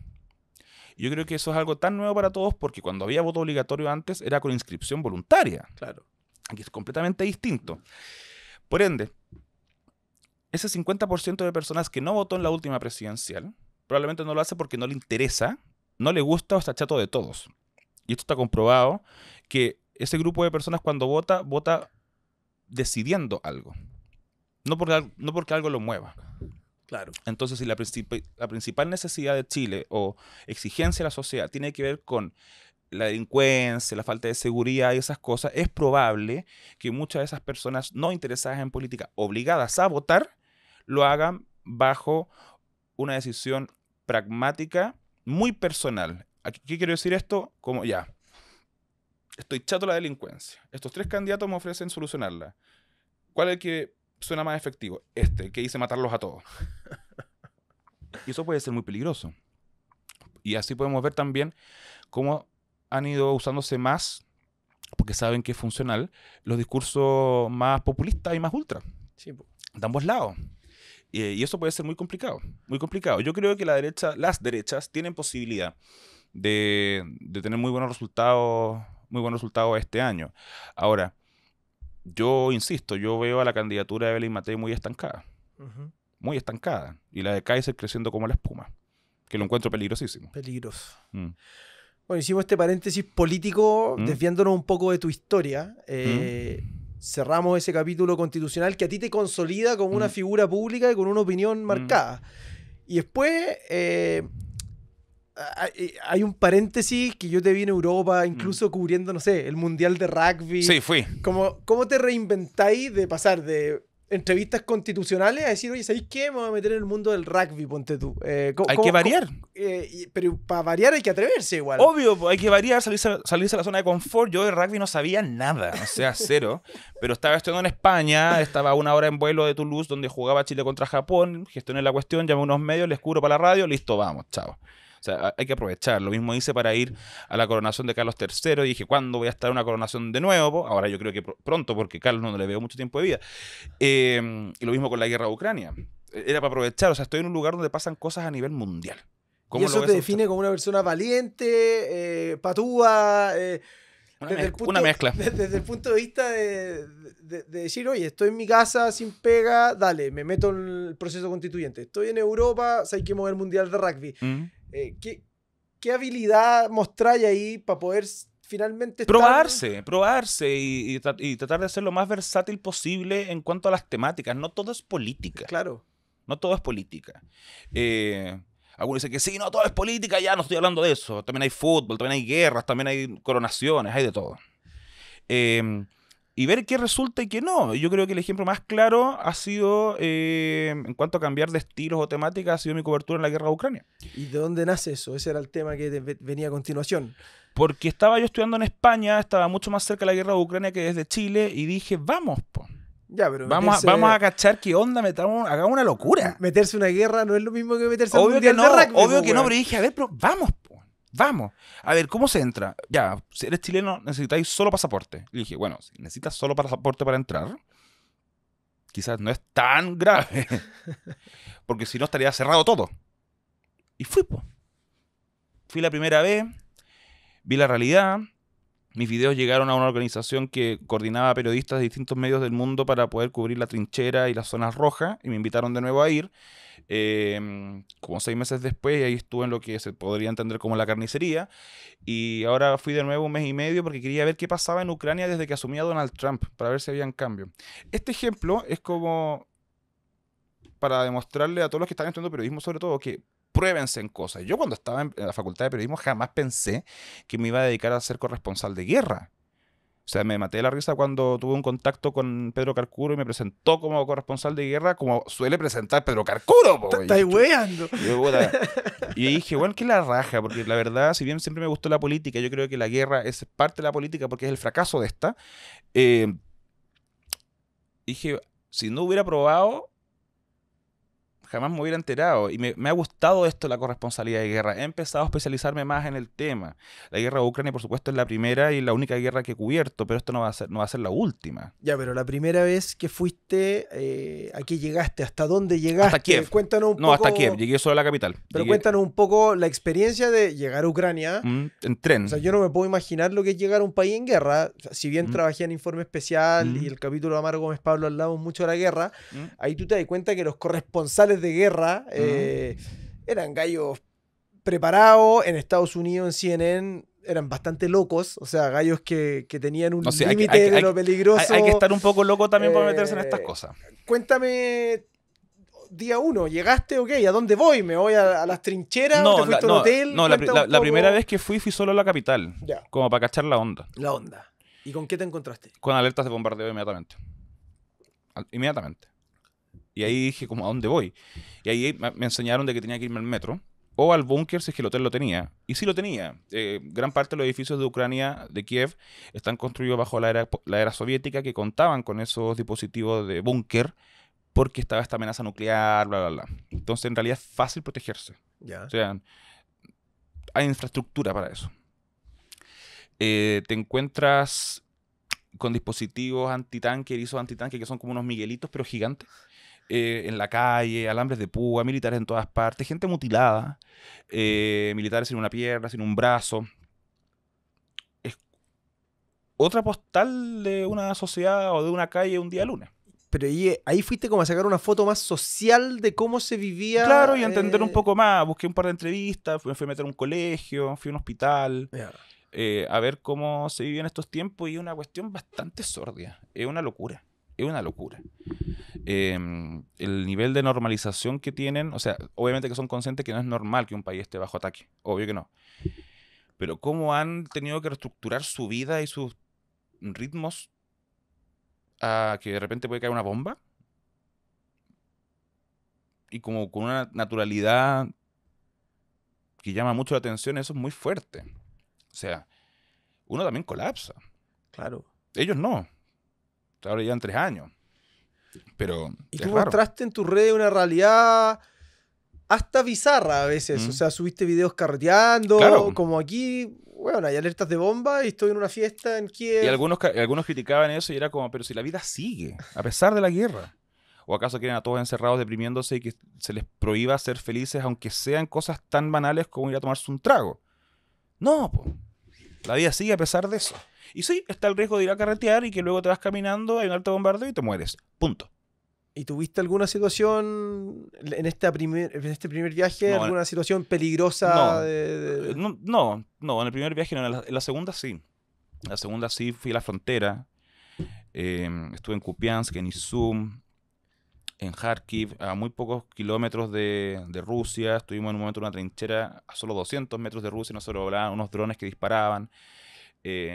Y yo creo que eso es algo tan nuevo para todos porque cuando había voto obligatorio antes era con inscripción voluntaria. Claro. Aquí es completamente distinto. Por ende, ese 50% de personas que no votó en la última presidencial probablemente no lo hace porque no le interesa, no le gusta o está chato de todos. Y esto está comprobado que ese grupo de personas cuando vota, vota decidiendo algo. No porque algo lo mueva. Claro. Entonces, si la principal necesidad de Chile o exigencia de la sociedad tiene que ver con la delincuencia, la falta de seguridad y esas cosas, es probable que muchas de esas personas no interesadas en política, obligadas a votar, lo hagan bajo una decisión pragmática muy personal. ¿Qué quiero decir esto? Como ya, estoy chato de la delincuencia. Estos 3 candidatos me ofrecen solucionarla. ¿Cuál es el que suena más efectivo? El que dice matarlos a todos. Y eso puede ser muy peligroso. Y así podemos ver también cómo han ido usándose más, porque saben que es funcional, los discursos más populistas y más ultra. Sí, de ambos lados. Y eso puede ser muy complicado, muy complicado. Yo creo que las derechas tienen posibilidad de tener muy buenos resultados este año. Ahora, yo insisto, yo veo a la candidatura de Evelyn Matei muy estancada. Muy estancada. Y la de Kaiser creciendo como la espuma. Que lo encuentro peligrosísimo. Peligroso. Bueno, hicimos este paréntesis político, desviándonos un poco de tu historia. Cerramos ese capítulo constitucional que a ti te consolida como una figura pública y con una opinión marcada. Y después hay un paréntesis que yo te vi en Europa, incluso cubriendo, no sé, el Mundial de Rugby. Sí, fui. ¿Cómo te reinventáis de pasar de entrevistas constitucionales a decir, oye, ¿sabéis qué? Me voy a meter en el mundo del rugby, ponte tú. Hay que variar. Pero para variar hay que atreverse igual. Obvio, hay que variar, salirse de la zona de confort. Yo de rugby no sabía nada, o sea, cero. Pero estaba estudiando en España, estaba a 1 hora en vuelo de Toulouse, donde jugaba Chile contra Japón, gestioné la cuestión, llamé a unos medios, les cubro para la radio, listo, vamos, chao. O sea, hay que aprovechar. Lo mismo hice para ir a la coronación de Carlos III. Dije, ¿cuándo voy a estar en una coronación de nuevo? Ahora yo creo que pronto, porque Carlos no le veo mucho tiempo de vida. Y lo mismo con la guerra de Ucrania. Era para aprovechar. O sea, estoy en un lugar donde pasan cosas a nivel mundial. ¿Y eso te define como una persona valiente, patúa? Una mezcla. Desde el punto de vista de decir, oye, estoy en mi casa sin pega, dale, me meto en el proceso constituyente. Estoy en Europa, hay que mover el Mundial de Rugby. ¿Qué habilidad mostráis ahí para poder finalmente probarse y tratar de ser lo más versátil posible en cuanto a las temáticas? No todo es política. Claro. No todo es política. Algunos dicen que sí, no todo es política, ya no estoy hablando de eso. También hay fútbol, también hay guerras, también hay coronaciones, hay de todo. y ver qué resulta y qué no. Yo creo que el ejemplo más claro ha sido, en cuanto a cambiar de estilos o temática, ha sido mi cobertura en la guerra de Ucrania. ¿Y de dónde nace eso? Ese era el tema que venía a continuación. Porque estaba yo estudiando en España, estaba mucho más cerca de la guerra de Ucrania que desde Chile, y dije, vamos, po. Ya, pero Vamos a cachar qué onda, hagamos una locura. Meterse en una guerra no es lo mismo que meterse en un Obvio mundial que no, de rugby. obvio que no, pero dije, a ver, pero vamos, po, vamos. A ver, ¿cómo se entra? Ya, si eres chileno, necesitáis solo pasaporte. Y dije, bueno, si necesitas solo pasaporte para entrar, quizás no es tan grave. Porque si no, estaría cerrado todo. Y fui, po. Fui la primera vez, vi la realidad. Mis videos llegaron a una organización que coordinaba periodistas de distintos medios del mundo para poder cubrir la trinchera y las zonas rojas, y me invitaron de nuevo a ir, como 6 meses después, y ahí estuve en lo que se podría entender como la carnicería, y ahora fui de nuevo 1 mes y medio porque quería ver qué pasaba en Ucrania desde que asumía Donald Trump, para ver si habían cambios. Este ejemplo es como para demostrarle a todos los que están estudiando periodismo, sobre todo, que pruébense en cosas. Yo cuando estaba en la facultad de periodismo jamás pensé que me iba a dedicar a ser corresponsal de guerra. O sea, me maté de la risa cuando tuve un contacto con Pedro Carcuro y me presentó como corresponsal de guerra, como suele presentar Pedro Carcuro. Estáis weando. Y dije, bueno, ¿qué es la raja? Porque la verdad, si bien siempre me gustó la política, yo creo que la guerra es parte de la política porque es el fracaso de esta. Dije, si no hubiera probado, jamás me hubiera enterado. Y me ha gustado esto, la corresponsabilidad de guerra. He empezado a especializarme más en el tema. La guerra de Ucrania, por supuesto, es la primera y la única guerra que he cubierto, pero esto no va a ser la última. Ya, pero la primera vez que fuiste, ¿a qué llegaste? ¿Hasta dónde llegaste? Hasta Kiev. Cuéntanos un poco. No, hasta Kiev. Llegué solo a la capital. Pero cuéntanos un poco la experiencia de llegar a Ucrania. En tren. O sea, yo no me puedo imaginar lo que es llegar a un país en guerra. O sea, si bien trabajé en Informe Especial y el capítulo de Amaro Gómez Pablo hablamos mucho de la guerra, ahí tú te das cuenta que los corresponsales de guerra eran gallos preparados. En Estados Unidos, en CNN, eran bastante locos. O sea, gallos que tenían un límite de lo peligroso. Hay que estar un poco loco también para meterse en estas cosas. Cuéntame... Día 1, llegaste, ok, ¿a dónde voy? ¿Me voy a las trincheras? ¿Te fuiste a un hotel? No, la primera vez que fui solo a la capital, ya, como para cachar la onda. La onda. ¿Y con qué te encontraste? Con alertas de bombardeo inmediatamente. Inmediatamente. Y ahí dije, como, ¿a dónde voy? Y ahí me enseñaron de que tenía que irme al metro o al búnker si es que el hotel lo tenía. Y sí lo tenía. Gran parte de los edificios de Ucrania, de Kiev, están construidos bajo la era soviética, que contaban con esos dispositivos de búnker porque estaba esta amenaza nuclear, bla, bla, bla. Entonces, en realidad es fácil protegerse. Ya. O sea, hay infraestructura para eso. Te encuentras con dispositivos antitanque, erizos antitanque, que son como unos miguelitos, pero gigantes, en la calle, alambres de púa, militares en todas partes, gente mutilada, militares sin una pierna, sin un brazo. Es otra postal de una sociedad o de una calle un día lunes. Pero ahí fuiste como a sacar una foto más social de cómo se vivía. Claro, y a entender un poco más. Busqué un par de entrevistas, me fui a meter a un colegio, fui a un hospital, a ver cómo se vivía en estos tiempos, y es una cuestión bastante sordida. Es una locura. Es una locura. El nivel de normalización que tienen, o sea, obviamente que son conscientes que no es normal que un país esté bajo ataque. Obvio que no. Pero cómo han tenido que reestructurar su vida y sus ritmos a que de repente puede caer una bomba, y como con una naturalidad que llama mucho la atención. Eso es muy fuerte. O sea, uno también colapsa. Claro. Ellos no. Ahora llevan 3 años. Pero y tú mostraste en tus redes una realidad hasta bizarra a veces. O sea, subiste videos carreteando, claro, como aquí. Bueno, hay alertas de bomba y estoy en una fiesta en Kiev. Y algunos criticaban eso y era como, pero si la vida sigue, a pesar de la guerra. ¿O acaso quieren a todos encerrados deprimiéndose y que se les prohíba ser felices, aunque sean cosas tan banales como ir a tomarse un trago? No, pues. La vida sigue a pesar de eso. Y sí, está el riesgo de ir a carretear y que luego te vas caminando, hay un alto bombardeo y te mueres. Punto. ¿Y tuviste alguna situación en este primer viaje? No, ¿alguna situación peligrosa? No, en el primer viaje no. En la segunda sí. En la segunda sí fui a la frontera. Estuve en Kupiansk, en Izum, en Kharkiv, a muy pocos kilómetros de Rusia. Estuvimos en un momento en una trinchera a solo 200 metros de Rusia y nos sobrevolaban unos drones que disparaban.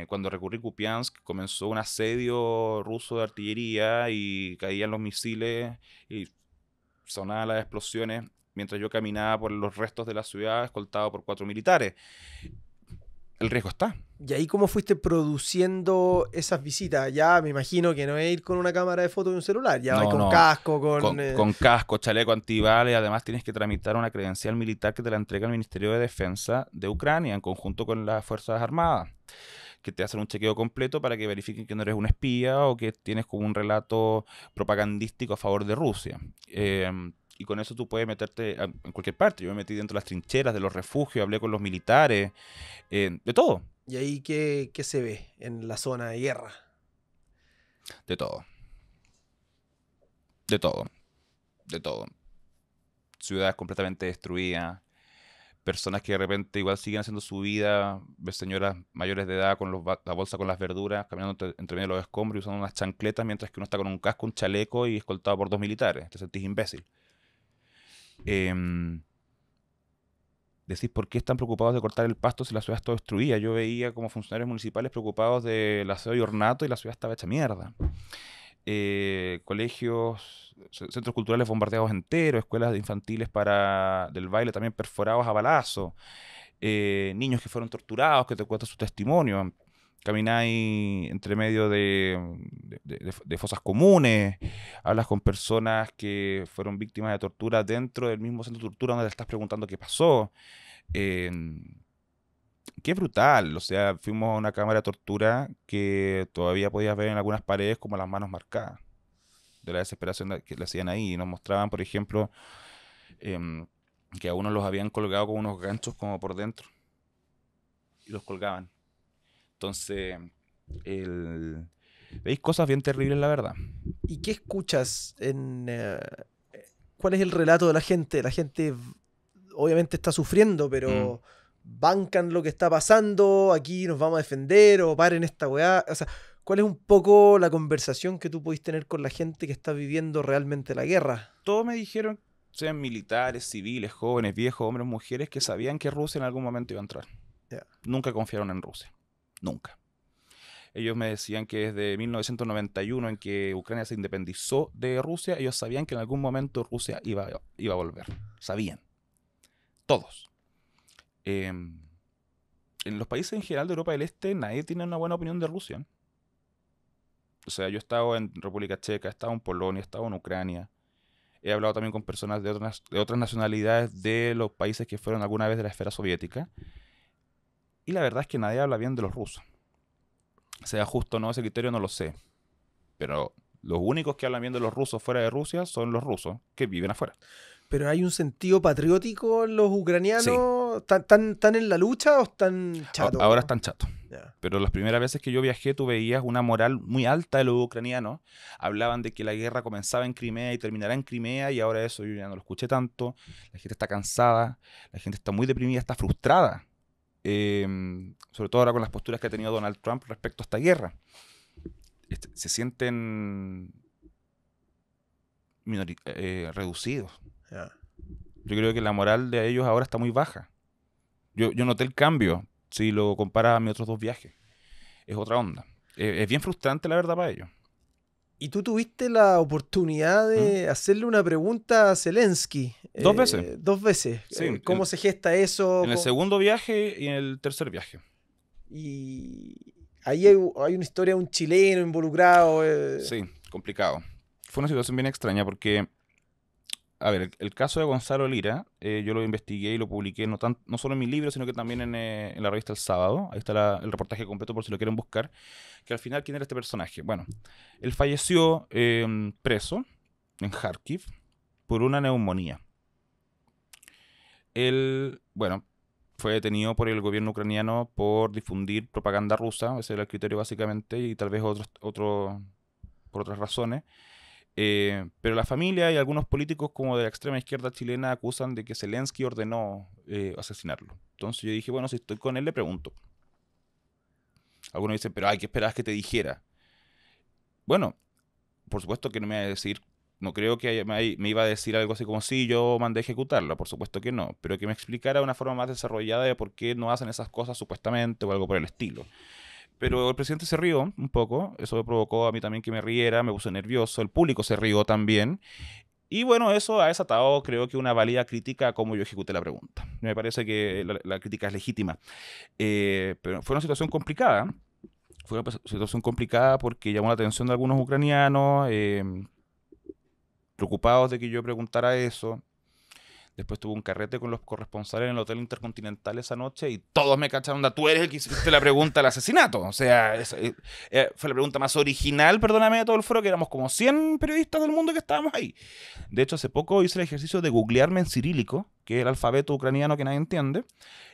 Cuando recurrí Kupiansk, comenzó un asedio ruso de artillería y caían los misiles y sonaban las explosiones mientras yo caminaba por los restos de la ciudad escoltado por 4 militares. El riesgo está. ¿Y ahí cómo fuiste produciendo esas visitas? Ya me imagino que no es ir con una cámara de fotos y un celular, ya vas con casco, con casco, chaleco antibalas, además tienes que tramitar una credencial militar que te la entrega el Ministerio de Defensa de Ucrania en conjunto con las Fuerzas Armadas, que te hacen un chequeo completo para que verifiquen que no eres un espía o que tienes como un relato propagandístico a favor de Rusia. Y con eso tú puedes meterte en cualquier parte. Yo me metí dentro de las trincheras, de los refugios, hablé con los militares, de todo. ¿Y ahí qué se ve en la zona de guerra? De todo. De todo. De todo. Ciudades completamente destruidas. Personas que de repente igual siguen haciendo su vida. Ves señoras mayores de edad con la bolsa con las verduras, caminando entre medio de los escombros y usando unas chancletas, mientras que uno está con un casco, un chaleco y escoltado por 2 militares. Te sentís imbécil. Decís, ¿por qué están preocupados de cortar el pasto si la ciudad está destruida? Yo veía como funcionarios municipales preocupados del aseo y ornato y la ciudad estaba hecha mierda. Colegios, centros culturales bombardeados enteros, escuelas infantiles del baile también perforados a balazo, niños que fueron torturados, que te cuentan su testimonio. Camináis entre medio de fosas comunes, hablas con personas que fueron víctimas de tortura dentro del mismo centro de tortura donde te estás preguntando qué pasó. Qué brutal, o sea, fuimos a una cámara de tortura que todavía podías ver en algunas paredes como las manos marcadas de la desesperación que le hacían ahí. Y nos mostraban, por ejemplo, que a unos los habían colgado con unos ganchos como por dentro y los colgaban. Entonces, veis cosas bien terribles, la verdad. ¿Y qué escuchas cuál es el relato de la gente? La gente obviamente está sufriendo, pero bancan lo que está pasando, aquí nos vamos a defender o paren esta weá. O sea, ¿cuál es un poco la conversación que tú pudiste tener con la gente que está viviendo realmente la guerra? Todos me dijeron, sean militares, civiles, jóvenes, viejos, hombres, mujeres, que sabían que Rusia en algún momento iba a entrar. Yeah. Nunca confiaron en Rusia. Nunca. Ellos me decían que desde 1991, en que Ucrania se independizó de Rusia, ellos sabían que en algún momento Rusia iba a volver. Sabían. Todos. En los países en general de Europa del Este, nadie tiene una buena opinión de Rusia. O sea, yo he estado en República Checa, he estado en Polonia, he estado en Ucrania. He hablado también con personas de otras nacionalidades de los países que fueron alguna vez de la esfera soviética. Y la verdad es que nadie habla bien de los rusos. Sea justo o no ese criterio, no lo sé. Pero los únicos que hablan bien de los rusos fuera de Rusia son los rusos que viven afuera. ¿Pero hay un sentido patriótico en los ucranianos? Sí. ¿Están en la lucha o están chatos? Ahora están chatos. Yeah. Pero las primeras veces que yo viajé, tú veías una moral muy alta de los ucranianos. Hablaban de que la guerra comenzaba en Crimea y terminará en Crimea, y ahora eso yo ya no lo escuché tanto. La gente está cansada, la gente está muy deprimida, está frustrada. Sobre todo ahora con las posturas que ha tenido Donald Trump respecto a esta guerra. Se sienten reducidos. Yeah. Yo creo que la moral de ellos ahora está muy baja. Yo noté el cambio si lo comparas a mis otros 2 viajes. Es otra onda. Es bien frustrante, la verdad, para ellos. ¿Y tú tuviste la oportunidad de hacerle una pregunta a Zelensky? 2 veces. 2 veces. Sí, ¿Cómo se gesta eso? En el segundo viaje y en el tercer viaje. Y ahí hay una historia de un chileno involucrado. Sí, complicado. Fue una situación bien extraña porque, a ver, el caso de Gonzalo Lira, yo lo investigué y lo publiqué no solo en mi libro, sino que también en la revista El Sábado. Ahí está el reportaje completo por si lo quieren buscar. Que al final, ¿quién era este personaje? Bueno, él falleció preso en Kharkiv por una neumonía. Él, bueno, fue detenido por el gobierno ucraniano por difundir propaganda rusa. Ese era el criterio básicamente, y tal vez por otras razones. Pero la familia y algunos políticos como de la extrema izquierda chilena acusan de que Zelensky ordenó asesinarlo. Entonces yo dije, bueno, si estoy con él le pregunto. Algunos dicen, pero ¿qué esperabas que te dijera? Bueno, por supuesto que no me iba a decir, no creo que me iba a decir algo así como, sí, yo mandé a ejecutarla, por supuesto que no, pero que me explicara de una forma más desarrollada de por qué no hacen esas cosas supuestamente o algo por el estilo. Pero el presidente se rió un poco, eso me provocó a mí también que me riera, me puse nervioso, el público se rió también. Y bueno, eso ha desatado, creo que, una válida crítica a cómo yo ejecuté la pregunta. Me parece que la crítica es legítima. Pero fue una situación complicada. Fue una situación complicada porque llamó la atención de algunos ucranianos, preocupados de que yo preguntara eso. Después tuve un carrete con los corresponsales en el Hotel Intercontinental esa noche y todos me cacharon, tú eres el que hiciste la pregunta del asesinato. O sea, fue la pregunta más original, perdóname, de todo el foro, que éramos como 100 periodistas del mundo que estábamos ahí. De hecho, hace poco hice el ejercicio de googlearme en cirílico, que es el alfabeto ucraniano que nadie entiende,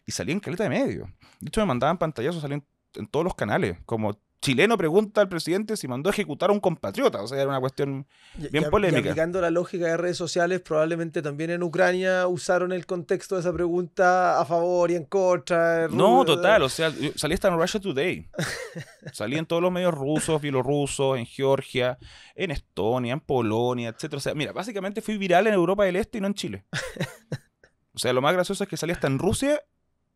y salí en caleta de medio. De hecho, me mandaban pantallazos, salí en todos los canales, como chileno pregunta al presidente si mandó a ejecutar a un compatriota. O sea, era una cuestión bien polémica. Y aplicando la lógica de redes sociales, probablemente también en Ucrania usaron el contexto de esa pregunta a favor y en contra. No, total. O sea, yo salí hasta en Russia Today. Salí en todos los medios rusos, bielorrusos, en Georgia, en Estonia, en Polonia, etc. O sea, mira, básicamente fui viral en Europa del Este y no en Chile. O sea, lo más gracioso es que salí hasta en Rusia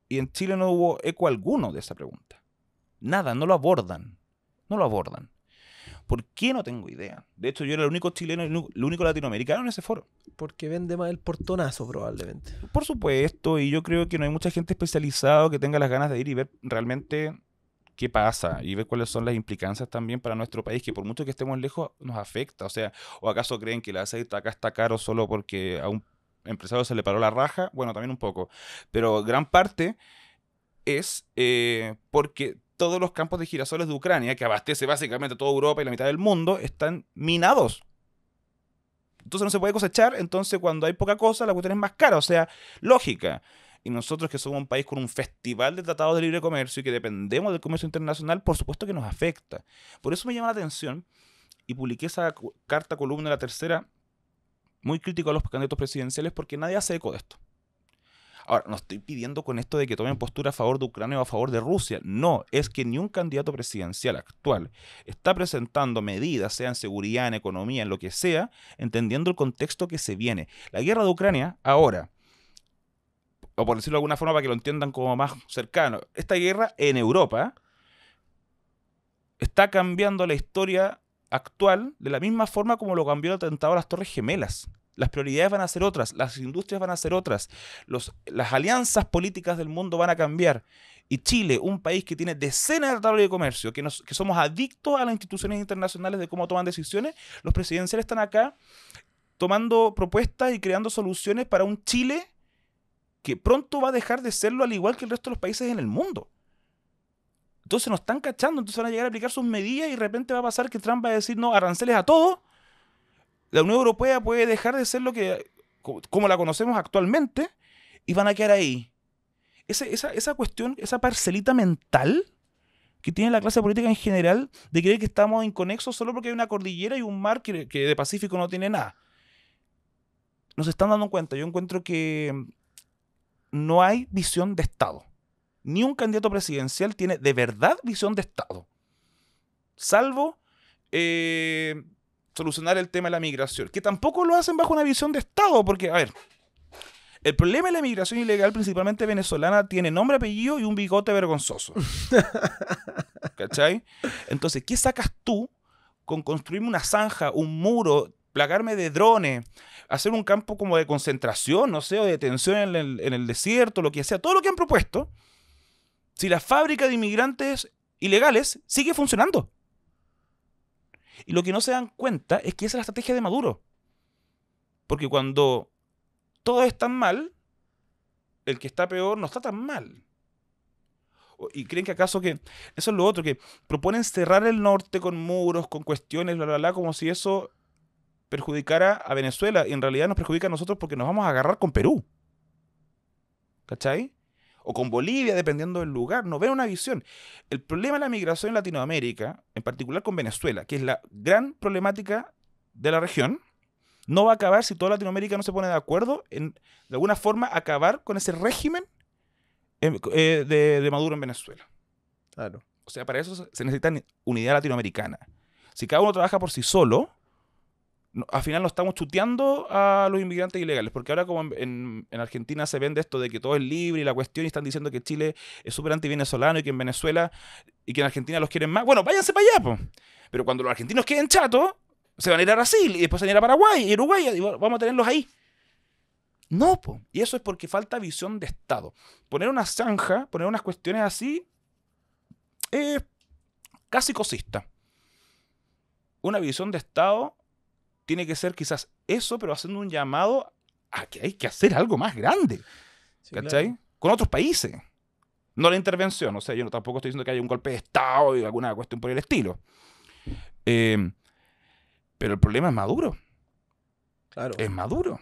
y en Chile no hubo eco alguno de esa pregunta. Nada, no lo abordan. No lo abordan. ¿Por qué? No tengo idea. De hecho, yo era el único chileno, el único latinoamericano en ese foro. Porque vende más el portonazo, probablemente. Por supuesto, y yo creo que no hay mucha gente especializada que tenga las ganas de ir y ver realmente qué pasa y ver cuáles son las implicancias también para nuestro país, que por mucho que estemos lejos nos afecta. O sea, ¿o acaso creen que el aceite acá está caro solo porque a un empresario se le paró la raja? Bueno, también un poco. Pero gran parte es porque todos los campos de girasoles de Ucrania, que abastece básicamente toda Europa y la mitad del mundo, están minados. Entonces no se puede cosechar, entonces cuando hay poca cosa, la cuestión es más cara. O sea, lógica. Y nosotros, que somos un país con un festival de tratados de libre comercio y que dependemos del comercio internacional, por supuesto que nos afecta. Por eso me llama la atención y publiqué esa carta columna, la tercera, muy crítico a los candidatos presidenciales, porque nadie hace eco de esto. Ahora, no estoy pidiendo con esto de que tomen postura a favor de Ucrania o a favor de Rusia. No, es que ni un candidato presidencial actual está presentando medidas, sea en seguridad, en economía, en lo que sea, entendiendo el contexto que se viene. La guerra de Ucrania, ahora, o por decirlo de alguna forma para que lo entiendan como más cercano, esta guerra en Europa está cambiando la historia actual de la misma forma como lo cambió el atentado a las Torres Gemelas. Las prioridades van a ser otras, las industrias van a ser otras, las alianzas políticas del mundo van a cambiar. Y Chile, un país que tiene decenas de tratados de comercio, que somos adictos a las instituciones internacionales de cómo toman decisiones, los presidenciales están acá tomando propuestas y creando soluciones para un Chile que pronto va a dejar de serlo, al igual que el resto de los países en el mundo. Entonces nos están cachando, entonces van a llegar a aplicar sus medidas y de repente va a pasar que Trump va a decir no, aranceles a todo. La Unión Europea puede dejar de ser como la conocemos actualmente y van a quedar ahí. Esa cuestión, esa parcelita mental que tiene la clase política en general de creer que estamos inconexos solo porque hay una cordillera y un mar que de Pacífico no tiene nada. Nos están dando cuenta. Yo encuentro que no hay visión de Estado. Ni un candidato presidencial tiene de verdad visión de Estado. Salvo solucionar el tema de la migración, que tampoco lo hacen bajo una visión de Estado, porque, a ver, el problema de la migración ilegal, principalmente venezolana, tiene nombre, apellido y un bigote vergonzoso. ¿Cachai? Entonces, ¿qué sacas tú con construirme una zanja, un muro, plagarme de drones, hacer un campo como de concentración, no sé, o de detención en el desierto, lo que sea, todo lo que han propuesto, si la fábrica de inmigrantes ilegales sigue funcionando? Y lo que no se dan cuenta es que esa es la estrategia de Maduro. Porque cuando todos están mal, el que está peor no está tan mal. Y creen que acaso que eso es lo otro, que proponen cerrar el norte con muros, con cuestiones, bla, bla, bla, como si eso perjudicara a Venezuela. Y en realidad nos perjudica a nosotros porque nos vamos a agarrar con Perú. ¿Cachai? O con Bolivia, dependiendo del lugar. No ven una visión. El problema de la migración en Latinoamérica, en particular con Venezuela, que es la gran problemática de la región, no va a acabar si toda Latinoamérica no se pone de acuerdo en, de alguna forma, acabar con ese régimen de Maduro en Venezuela. Claro. O sea, para eso se necesita unidad latinoamericana. Si cada uno trabaja por sí solo, al final nos estamos chuteando a los inmigrantes ilegales, porque ahora como en Argentina se vende esto de que todo es libre y la cuestión, y están diciendo que Chile es súper anti-venezolano y que en Venezuela y que en Argentina los quieren más. Bueno, váyanse para allá, po. Pero cuando los argentinos queden chatos, se van a ir a Brasil y después se van a ir a Paraguay y Uruguay y vamos a tenerlos ahí. No, po. Y eso es porque falta visión de Estado. Poner una zanja, poner unas cuestiones así, es casi cosista. Una visión de Estado tiene que ser quizás eso, pero haciendo un llamado a que hay que hacer algo más grande. Sí, ¿cachai? Claro. Con otros países. No la intervención. O sea, yo tampoco estoy diciendo que haya un golpe de Estado y alguna cuestión por el estilo. Pero el problema es Maduro. Claro. Es Maduro.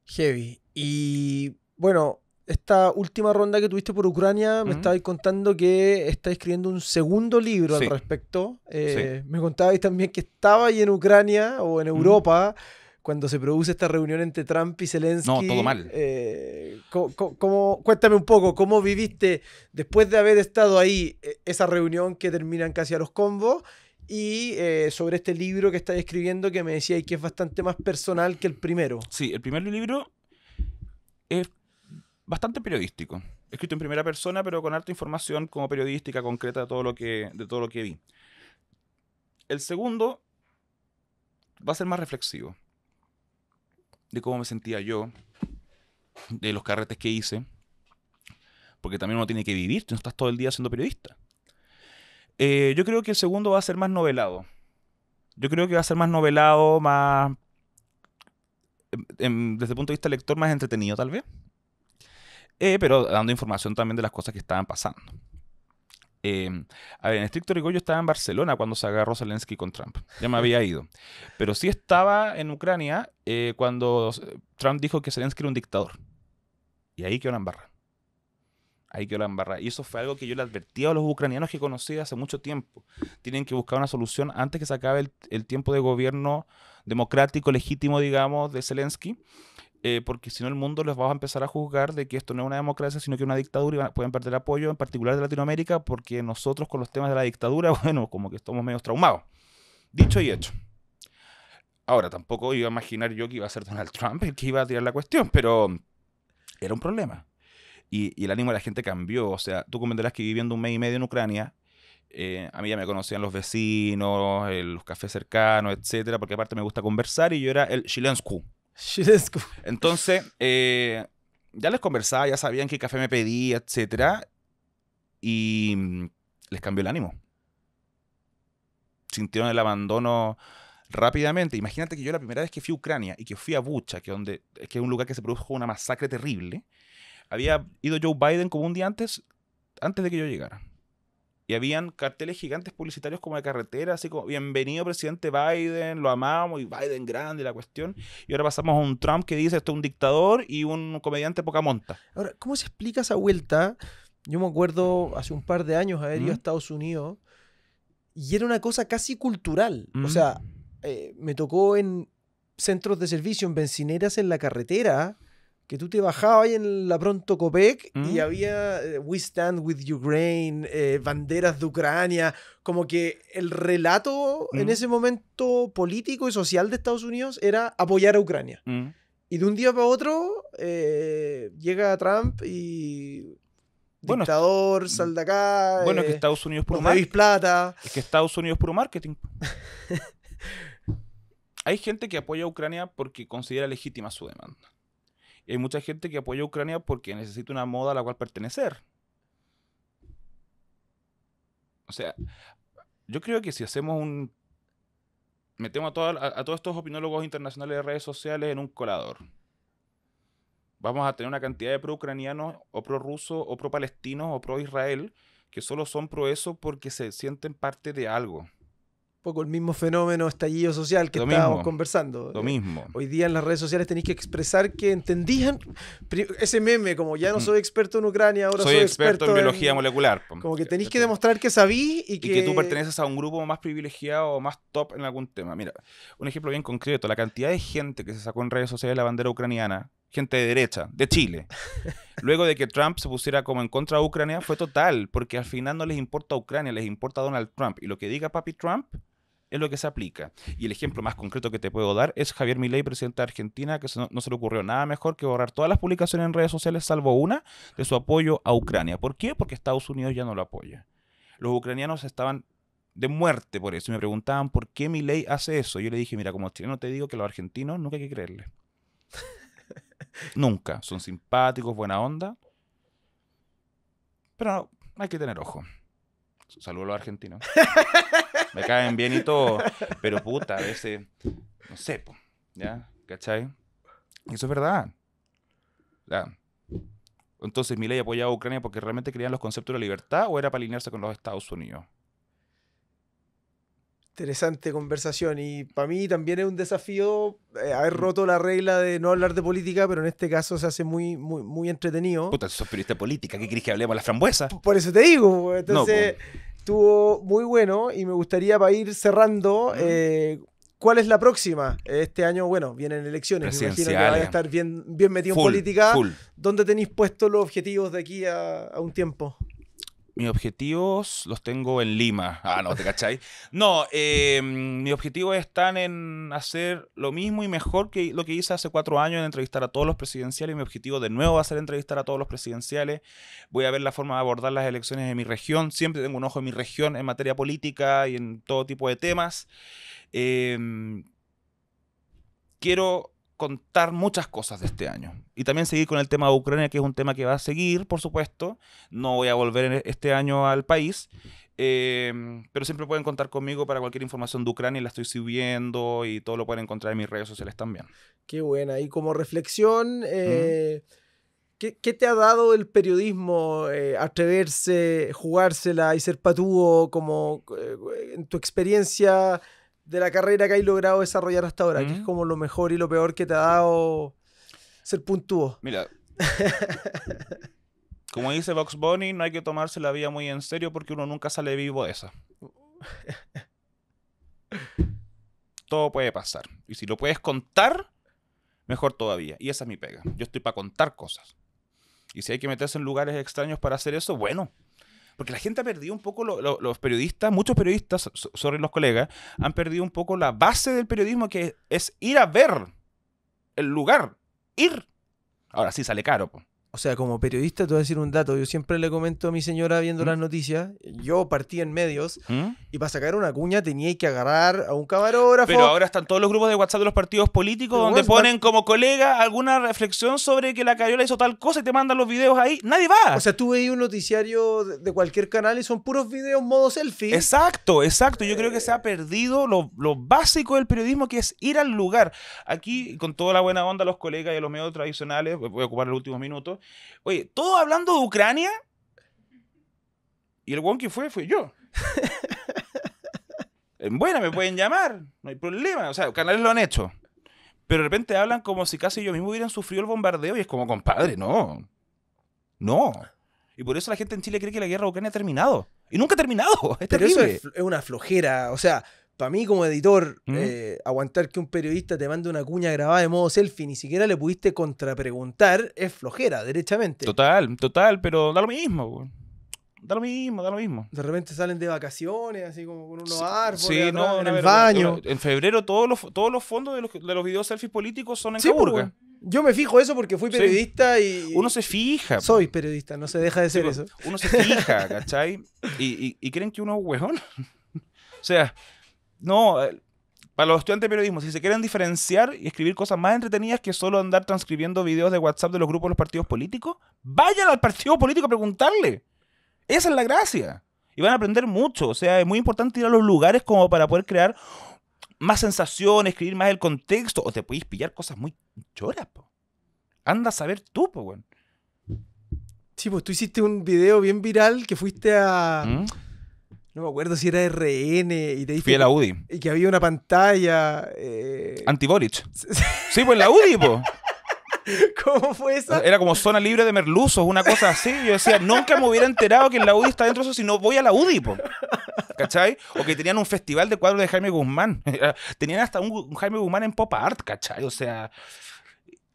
Heavy. Y bueno, esta última ronda que tuviste por Ucrania, me estabais contando que estáis escribiendo un segundo libro al respecto. Me contabais también que estabais en Ucrania o en Europa cuando se produce esta reunión entre Trump y Zelensky. No, todo mal. Cuéntame un poco, ¿cómo viviste después de haber estado ahí esa reunión que terminan casi a los combos? Y sobre este libro que estáis escribiendo que me decíais que es bastante más personal que el primero. Sí, el primer libro es bastante periodístico. Escrito en primera persona, pero con harta información como periodística concreta de todo lo que vi. El segundo va a ser más reflexivo. De cómo me sentía yo, de los carretes que hice. Porque también uno tiene que vivir, tú no estás todo el día siendo periodista. Yo creo que el segundo va a ser más novelado. Yo creo que va a ser más novelado, más... desde el punto de vista lector, más entretenido tal vez. Pero dando información también de las cosas que estaban pasando. A ver, en estricto rigor yo estaba en Barcelona cuando se agarró Zelensky con Trump. Ya me había ido. Pero sí estaba en Ucrania cuando Trump dijo que Zelensky era un dictador. Y ahí quedó la embarrada. Ahí quedó la embarrada. Y eso fue algo que yo le advertía a los ucranianos que conocí hace mucho tiempo. Tienen que buscar una solución antes que se acabe el tiempo de gobierno democrático, legítimo, digamos, de Zelensky. Porque si no el mundo les va a empezar a juzgar de que esto no es una democracia, sino que es una dictadura y pueden perder apoyo, en particular de Latinoamérica, porque nosotros con los temas de la dictadura, bueno, como que estamos medio traumados. Dicho y hecho. Ahora, tampoco iba a imaginar yo que iba a ser Donald Trump el que iba a tirar la cuestión, pero era un problema. Y el ánimo de la gente cambió. O sea, tú comprenderás que viviendo un mes y medio en Ucrania, a mí ya me conocían los vecinos, los cafés cercanos, etcétera, porque aparte me gusta conversar y yo era el Chilenscu. Entonces, ya les conversaba, ya sabían qué café me pedía, etcétera, y les cambió el ánimo. Sintieron el abandono rápidamente. Imagínate que yo la primera vez que fui a Ucrania y que fui a Bucha, que es un lugar que se produjo una masacre terrible, había ido Joe Biden como un día antes de que yo llegara. Y habían carteles gigantes publicitarios como de carretera, así como, bienvenido presidente Biden, lo amamos, y Biden grande, la cuestión. Y ahora pasamos a un Trump que dice, esto es un dictador y un comediante poca monta. Ahora, ¿cómo se explica esa vuelta? Yo me acuerdo hace un par de años haber ido a Estados Unidos y era una cosa casi cultural. O sea, me tocó en centros de servicio, en bencineras en la carretera, que tú te bajabas ahí en la Pronto Copec y había We Stand With Ukraine, banderas de Ucrania, como que el relato en ese momento político y social de Estados Unidos era apoyar a Ucrania. Y de un día para otro llega Trump y... Bueno, dictador, sal de acá. Bueno, es que Estados Unidos es puro marketing. Plata. Es que Estados Unidos es puro marketing. Hay gente que apoya a Ucrania porque considera legítima su demanda. Y hay mucha gente que apoya a Ucrania porque necesita una moda a la cual pertenecer. O sea, yo creo que si hacemos metemos a todos estos opinólogos internacionales de redes sociales en un colador, vamos a tener una cantidad de pro-ucranianos, o pro-rusos, o pro-palestinos, o pro-Israel, que solo son pro eso porque se sienten parte de algo. Un poco el mismo fenómeno estallido social que estábamos conversando. Lo mismo. Hoy día en las redes sociales tenéis que expresar que entendían ese meme, como ya no soy experto en Ucrania, ahora soy experto en biología molecular. Como que tenéis que demostrar que sabí y que tú perteneces a un grupo más privilegiado o más top en algún tema. Mira, un ejemplo bien concreto, la cantidad de gente que se sacó en redes sociales la bandera ucraniana, gente de derecha, de Chile, luego de que Trump se pusiera como en contra de Ucrania, fue total, porque al final no les importa Ucrania, les importa Donald Trump. Y lo que diga papi Trump es lo que se aplica. Y el ejemplo más concreto que te puedo dar es Javier Milei, presidente de Argentina, que no se le ocurrió nada mejor que borrar todas las publicaciones en redes sociales, salvo una, de su apoyo a Ucrania. ¿Por qué? Porque Estados Unidos ya no lo apoya. Los ucranianos estaban de muerte por eso. Y me preguntaban por qué Milei hace eso. Yo le dije, mira, como chileno te digo que los argentinos nunca hay que creerle. Nunca. Son simpáticos, buena onda. Pero no, hay que tener ojo. Saludos a los argentinos. Me caen bien y todo. Pero puta, a veces, no sé, po, ¿ya? ¿Cachai? Eso es verdad. ¿Ya? Entonces, ¿Milei apoyaba a Ucrania porque realmente creían los conceptos de la libertad o era para alinearse con los Estados Unidos? Interesante conversación, y para mí también es un desafío haber roto la regla de no hablar de política, pero en este caso se hace muy, muy, muy entretenido. Puta, sos periodista de política, ¿qué querés que hablemos de la frambuesa? Por eso te digo, entonces No, estuvo muy bueno y me gustaría, para ir cerrando, ¿cuál es la próxima? Este año, bueno, vienen elecciones, me imagino que vaya a estar bien metido en política. Full. ¿Dónde tenéis puestos los objetivos de aquí a un tiempo? Mis objetivos los tengo en Lima. Ah, no, ¿te cachai? No, mis objetivos están en hacer lo mismo y mejor que lo que hice hace 4 años, en entrevistar a todos los presidenciales. Mi objetivo de nuevo va a ser entrevistar a todos los presidenciales. Voy a ver la forma de abordar las elecciones en mi región. Siempre tengo un ojo en mi región en materia política y en todo tipo de temas. Quiero contar muchas cosas de este año. Y también seguir con el tema de Ucrania, que es un tema que va a seguir, por supuesto. No voy a volver este año al país, pero siempre pueden contar conmigo para cualquier información de Ucrania. La estoy subiendo y todo lo pueden encontrar en mis redes sociales también. Qué buena. Y como reflexión, ¿qué te ha dado el periodismo? Atreverse, jugársela y ser patúo, como en tu experiencia de la carrera que has logrado desarrollar hasta ahora, que es como lo mejor y lo peor que te ha dado ser puntúo. Mira, como dice Vox Bunny, no hay que tomarse la vida muy en serio porque uno nunca sale vivo de esa. Todo puede pasar. Y si lo puedes contar, mejor todavía. Y esa es mi pega. Yo estoy para contar cosas. Y si hay que meterse en lugares extraños para hacer eso, bueno. Porque la gente ha perdido un poco, los periodistas, muchos periodistas, sorry los colegas, han perdido un poco la base del periodismo, que es ir a ver el lugar. Ir. Ahora sí sale caro, po. O sea, como periodista, te voy a decir un dato. Yo siempre le comento a mi señora viendo las noticias, yo partí en medios, y para sacar una cuña tenía que agarrar a un camarógrafo. Pero ahora están todos los grupos de WhatsApp de los partidos políticos, pero donde ponen como colega alguna reflexión sobre que la Cariola hizo tal cosa y te mandan los videos ahí. Nadie va. O sea, tú veis un noticiario de cualquier canal y son puros videos modo selfie. Exacto, exacto. Yo creo que se ha perdido lo básico del periodismo, que es ir al lugar. Aquí, con toda la buena onda a los colegas y a los medios tradicionales, voy a ocupar los últimos minutos. Oye, todos hablando de Ucrania, y el guan que fue yo. En buena, me pueden llamar, no hay problema. O sea, canales lo han hecho. Pero de repente hablan como si casi ellos mismos hubieran sufrido el bombardeo, y es como, compadre, no. No. Y por eso la gente en Chile cree que la guerra de Ucrania ha terminado. Y nunca ha terminado. Es Pero terrible. eso es una flojera. O sea, para mí como editor, aguantar que un periodista te mande una cuña grabada de modo selfie, ni siquiera le pudiste contrapreguntar, es flojera, derechamente. Total, pero da lo mismo, güey. Da lo mismo. De repente salen de vacaciones, así como con unos árboles en el baño. En febrero todos los fondos de los videos selfies políticos son en Caburga. Yo me fijo eso porque fui periodista y... Uno se fija. Soy periodista, no se deja de ser eso. Uno se fija, ¿cachai? Y creen que uno es huejón. O sea, no... Para los estudiantes de periodismo, si se quieren diferenciar y escribir cosas más entretenidas que solo andar transcribiendo videos de WhatsApp de los grupos de los partidos políticos, vayan al partido político a preguntarle. Esa es la gracia. Y van a aprender mucho. O sea, es muy importante ir a los lugares como para poder crear más sensaciones, escribir más el contexto. O te podéis pillar cosas muy choras, po. Anda a saber tú, po, güey. Sí, pues tú hiciste un video bien viral que fuiste a... No me acuerdo si era RN y te diste... Fui a la UDI. Y que había una pantalla... Anti-Boric. Sí, pues la UDI, po. ¿Cómo fue esa? Era como zona libre de merluzos, una cosa así. Yo decía, nunca me hubiera enterado que en la UDI está dentro de eso si no voy a la UDI, po. ¿Cachai? O que tenían un festival de cuadros de Jaime Guzmán. Tenían hasta un Jaime Guzmán en Pop Art, ¿cachai? O sea,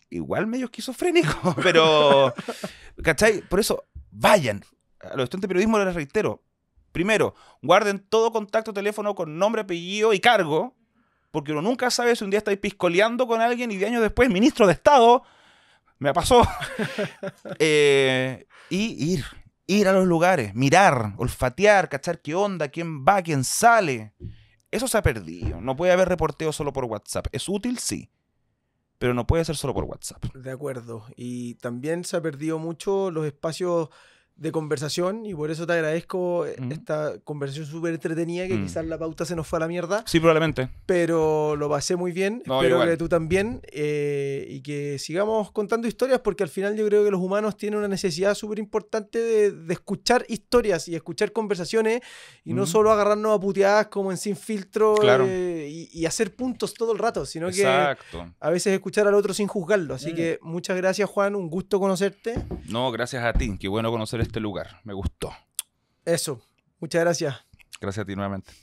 igual medio esquizofrénico, pero... ¿Cachai? Por eso, vayan. A los estudiantes de periodismo les reitero, Primero, guarden todo contacto teléfono con nombre, apellido y cargo, porque uno nunca sabe si un día estáis piscoleando con alguien y de años después, ministro de Estado, me pasó. Y ir a los lugares, mirar, olfatear, cachar qué onda, quién va, quién sale. Eso se ha perdido. No puede haber reporteo solo por WhatsApp. Es útil, sí, pero no puede ser solo por WhatsApp. De acuerdo. Y también se ha perdido mucho los espacios de conversación y por eso te agradezco esta conversación súper entretenida, que quizás la pauta se nos fue a la mierda. Sí, probablemente. Pero lo pasé muy bien. No, espero igual. que tú también. Y que sigamos contando historias, porque al final yo creo que los humanos tienen una necesidad súper importante de escuchar historias y escuchar conversaciones y no solo agarrarnos a puteadas como en Sin Filtro, Claro. y hacer puntos todo el rato, sino Exacto. que a veces escuchar al otro sin juzgarlo. Así que muchas gracias, Juan. Un gusto conocerte. No, gracias a ti. Qué bueno conocer este lugar. Me gustó. Eso. Muchas gracias. Gracias a ti nuevamente.